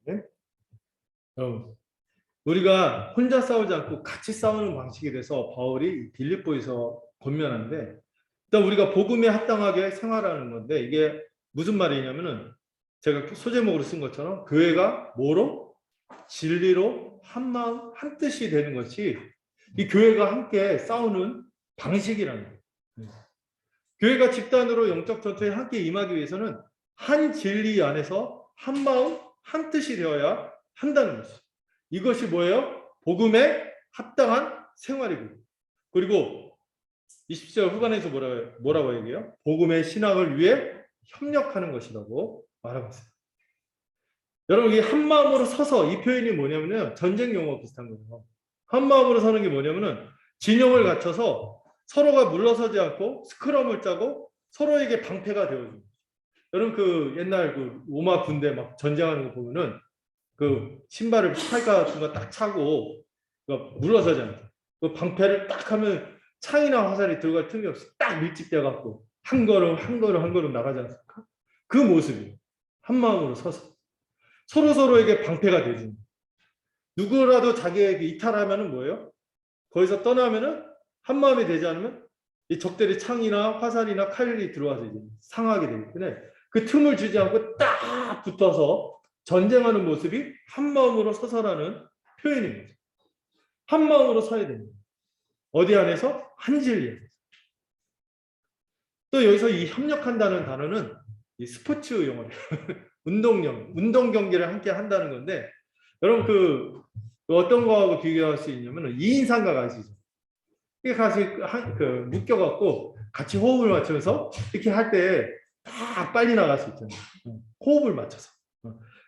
네? 우리가 혼자 싸우지 않고 같이 싸우는 방식에 대해서 바울이 빌립보에서 권면하는데 일단 우리가 복음에 합당하게 생활하는 건데 이게 무슨 말이냐면은 제가 소제목으로 쓴 것처럼 교회가 뭐로? 진리로 한 마음 한 뜻이 되는 것이 이 교회가 함께 싸우는 방식이라는 거예요. 교회가 집단으로 영적 전투에 함께 임하기 위해서는 한 진리 안에서 한 마음 한 뜻이 되어야 한다는 것이죠. 이것이 뭐예요? 복음에 합당한 생활이고 그리고 20절 후반에서 뭐라고 얘기해요? 복음의 신앙을 위해 협력하는 것이라고 말하고 있어요. 여러분 이 한 마음으로 서서 이 표현이 뭐냐면요 전쟁 용어 비슷한 거예요. 한 마음으로 서는 게 뭐냐면은 진영을 갖춰서 서로가 물러서지 않고 스크럼을 짜고 서로에게 방패가 되어줍니다. 여러분 그 옛날 그 로마 군대 막 전쟁하는 거 보면은 그 신발을 팔과 같은 거 딱 차고 물러서지 않게 그 방패를 딱 하면 창이나 화살이 들어갈 틈이 없이 딱 밀집돼 갖고 한 걸음 한 걸음 한 걸음 나가지 않습니까? 그 모습이 한 마음으로 서서 서로 서로에게 방패가 되지. 누구라도 자기에게 이탈하면은 뭐예요? 거기서 떠나면은 한 마음이 되지 않으면 이 적들이 창이나 화살이나 칼이 들어와서 이제 상하게 되기 때문에 그 틈을 주지 않고 딱 붙어서 전쟁하는 모습이 한 마음으로 서서라는 표현인 거죠. 한 마음으로 서야 됩니다. 어디 안에서? 한 진리 안에서. 또 여기서 이 협력한다는 단어는 이 스포츠 용어예요. 운동 경기를 함께 한다는 건데 여러분 그 어떤 거하고 비교할 수 있냐면 2인 삼각 아시죠? 이게 같이 묶여갖고 같이 호흡을 맞추면서 이렇게 할 때 다 빨리 나갈 수 있잖아요. 호흡을 맞춰서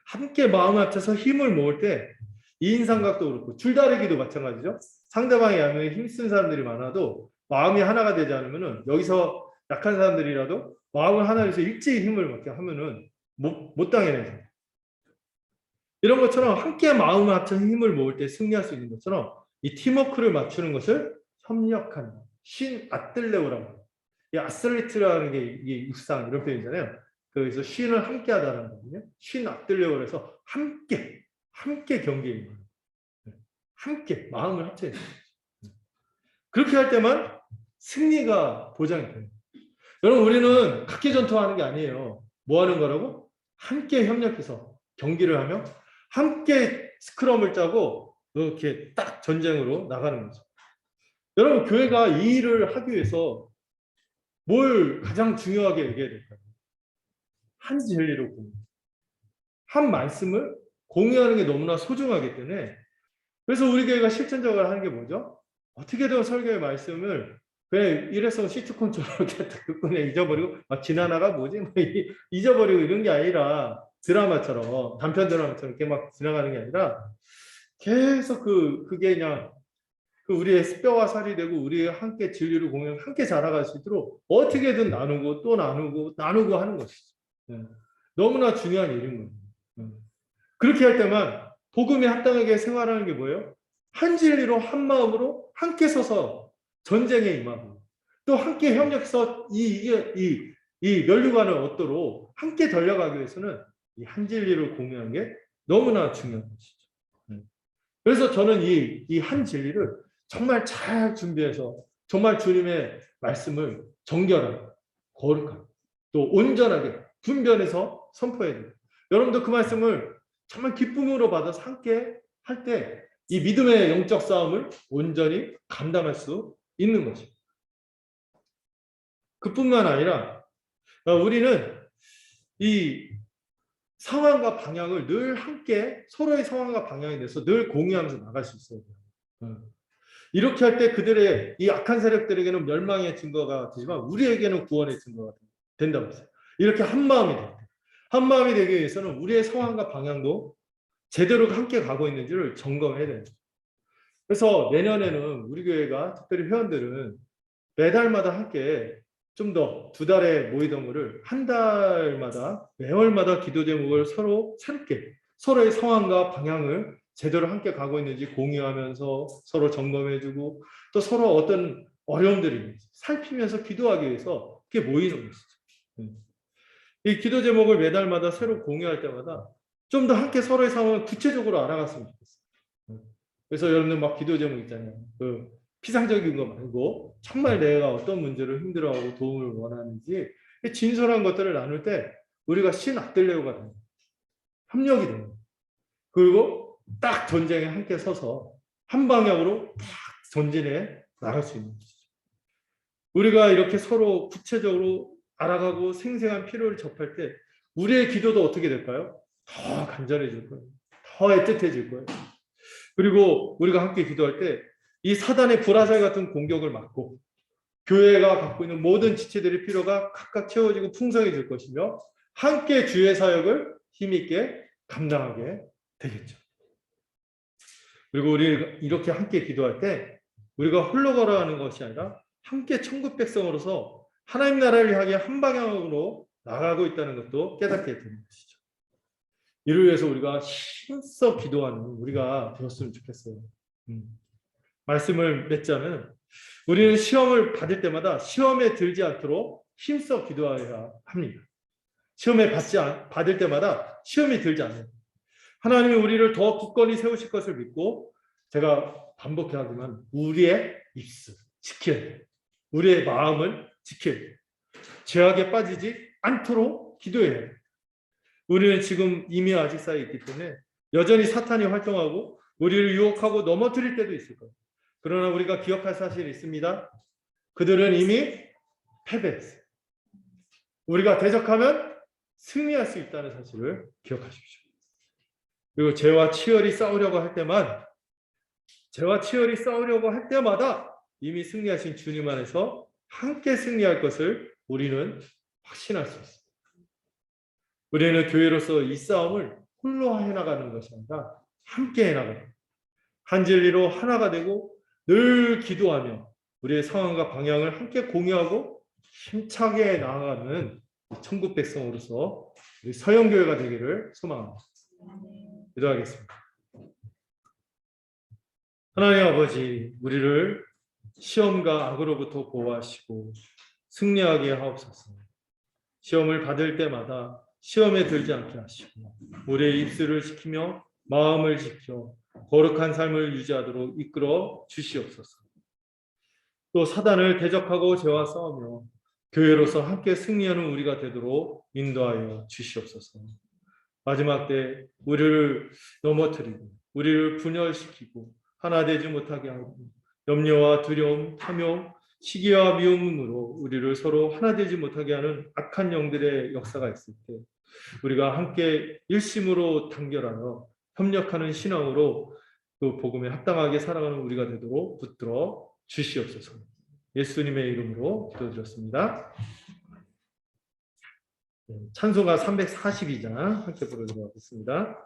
함께 마음을 합쳐서 힘을 모을 때 2인 삼각도 그렇고 줄다리기도 마찬가지죠. 상대방의 양면에 힘쓴 사람들이 많아도 마음이 하나가 되지 않으면은 여기서 약한 사람들이라도 마음을 하나로 해서 일제히 힘을 맞게 하면은 못 당해내죠. 이런 것처럼 함께 마음을 합쳐서 힘을 모을 때 승리할 수 있는 것처럼 이 팀워크를 맞추는 것을 협력하는 신 아틀레오라고 해요. 이 아슬리트라는 게 이게 육상 이런 표현이잖아요. 그래서 신을 함께 하다라는 거거든요. 신 아틀레오를 해서 함께 경기에 임하는 거예요. 함께 마음을 합쳐야 돼요. 그렇게 할 때만 승리가 보장이 돼요. 여러분 우리는 각기 전투하는 게 아니에요. 뭐 하는 거라고? 함께 협력해서 경기를 하며 함께 스크럼을 짜고 이렇게 딱 전쟁으로 나가는 거죠. 여러분 교회가 이 일을 하기 위해서 뭘 가장 중요하게 얘기해야 될까요? 한 진리로 공유. 한 말씀을 공유하는 게 너무나 소중하기 때문에 그래서 우리 교회가 실천적으로 하는 게 뭐죠? 어떻게든 설교의 말씀을 그냥 이래서 시트콤처럼 듣고 그냥 잊어버리고 지나나가 뭐지? 잊어버리고 이런 게 아니라 드라마처럼 단편 드라마처럼 이렇게 막 지나가는 게 아니라 계속 그게 그냥 우리의 뼈와 살이 되고 우리의 함께 진리를 공유하고 함께 자라갈 수 있도록 어떻게든 나누고 또 나누고 하는 것이죠. 너무나 중요한 일인 거예요. 그렇게 할 때만 복음에 합당하게 생활하는 게 뭐예요? 한 진리로 한 마음으로 함께 서서 전쟁에 임하고 또 함께 협력해서 이 면류관을 얻도록 함께 달려가기 위해서는 이 한 진리를 공유하는 게 너무나 중요한 것이죠. 그래서 저는 이 한 진리를 정말 잘 준비해서 정말 주님의 말씀을 정결하게 거룩하게 또 온전하게 분별해서 선포해야 돼요. 여러분도 그 말씀을 정말 기쁨으로 받아서 함께 할 때 이 믿음의 영적 싸움을 온전히 감당할 수 있는 것입니다. 그뿐만 아니라 우리는 이 상황과 방향을 늘 함께 서로의 상황과 방향에 대해서 늘 공유하면서 나갈 수 있어야 돼요. 이렇게 할 때 그들의 이 악한 세력들에게는 멸망의 증거가 되지만 우리에게는 구원의 증거가 된다고 했어요. 이렇게 한 마음이 돼요. 한 마음이 되기 위해서는 우리의 상황과 방향도 제대로 함께 가고 있는지를 점검해야 됩니다. 그래서 내년에는 우리 교회가 특별히 회원들은 매달마다 함께 좀 더 2달에 모이던 거를 한 달마다 매월마다 기도 제목을 서로 새롭게 서로의 상황과 방향을 제대로 함께 가고 있는지 공유하면서 서로 점검해주고 또 서로 어떤 어려움들이 살피면서 기도하기 위해서 이렇게 모이는 것이죠. 이 기도 제목을 매달마다 새로 공유할 때마다 좀 더 함께 서로의 상황을 구체적으로 알아갔으면 좋겠어요. 그래서 여러분들 막 기도 제목 있잖아요. 피상적인 거 말고 정말 내가 어떤 문제를 힘들어하고 도움을 원하는지 진솔한 것들을 나눌 때 우리가 신 아틀레오가 됩니다. 협력이 됩니다. 그리고 딱 전쟁에 함께 서서 한 방향으로 딱 전진해 나갈 수 있는 것이죠. 우리가 이렇게 서로 구체적으로 알아가고 생생한 필요를 접할 때 우리의 기도도 어떻게 될까요? 더 간절해질 거예요. 더 애틋해질 거예요. 그리고 우리가 함께 기도할 때 이 사단의 불화살 같은 공격을 막고 교회가 갖고 있는 모든 지체들의 필요가 각각 채워지고 풍성해질 것이며 함께 주의 사역을 힘있게 감당하게 되겠죠. 그리고 우리 이렇게 함께 기도할 때 우리가 홀로 걸어가는 것이 아니라 함께 천국 백성으로서 하나님 나라를 향해 한 방향으로 나가고 있다는 것도 깨닫게 되는 것이죠. 이를 위해서 우리가 힘써 기도하는 우리가 되었으면 좋겠어요. 말씀을 맺자면 우리는 시험을 받을 때마다 시험에 들지 않도록 힘써 기도해야 합니다. 시험에 받을 때마다 시험이 들지 않아요. 하나님이 우리를 더 굳건히 세우실 것을 믿고 제가 반복해 하지만 우리의 입술 지켜야 돼요. 우리의 마음을 지켜야 돼요. 죄악에 빠지지 않도록 기도해야 해요. 우리는 지금 이미 아직 사이에 있기 때문에 여전히 사탄이 활동하고 우리를 유혹하고 넘어뜨릴 때도 있을 거예요. 그러나 우리가 기억할 사실이 있습니다. 그들은 이미 패배했어요. 우리가 대적하면 승리할 수 있다는 사실을 기억하십시오. 그리고 죄와 치열히 싸우려고 할 때마다 이미 승리하신 주님 안에서 함께 승리할 것을 우리는 확신할 수 있습니다. 우리는 교회로서 이 싸움을 홀로 해나가는 것이 아니라 함께 해나가는 한 진리로 하나가 되고 늘 기도하며 우리의 상황과 방향을 함께 공유하고 힘차게 나아가는 천국 백성으로서 우리 서영교회가 되기를 소망합니다. 기도하겠습니다. 하나님 아버지, 우리를 시험과 악으로부터 보호하시고 승리하게 하옵소서. 시험을 받을 때마다 시험에 들지 않게 하시고 우리의 입술을 지키며 마음을 지켜 거룩한 삶을 유지하도록 이끌어 주시옵소서. 또 사단을 대적하고 죄와 싸우며 교회로서 함께 승리하는 우리가 되도록 인도하여 주시옵소서. 마지막 때 우리를 넘어뜨리고 우리를 분열시키고 하나 되지 못하게 하고 염려와 두려움, 탐욕, 시기와 미움으로 우리를 서로 하나 되지 못하게 하는 악한 영들의 역사가 있을 때 우리가 함께 일심으로 단결하여 협력하는 신앙으로 그 복음에 합당하게 살아가는 우리가 되도록 붙들어 주시옵소서. 예수님의 이름으로 기도드렸습니다. 찬송가 342장 함께 부르도록 하겠습니다.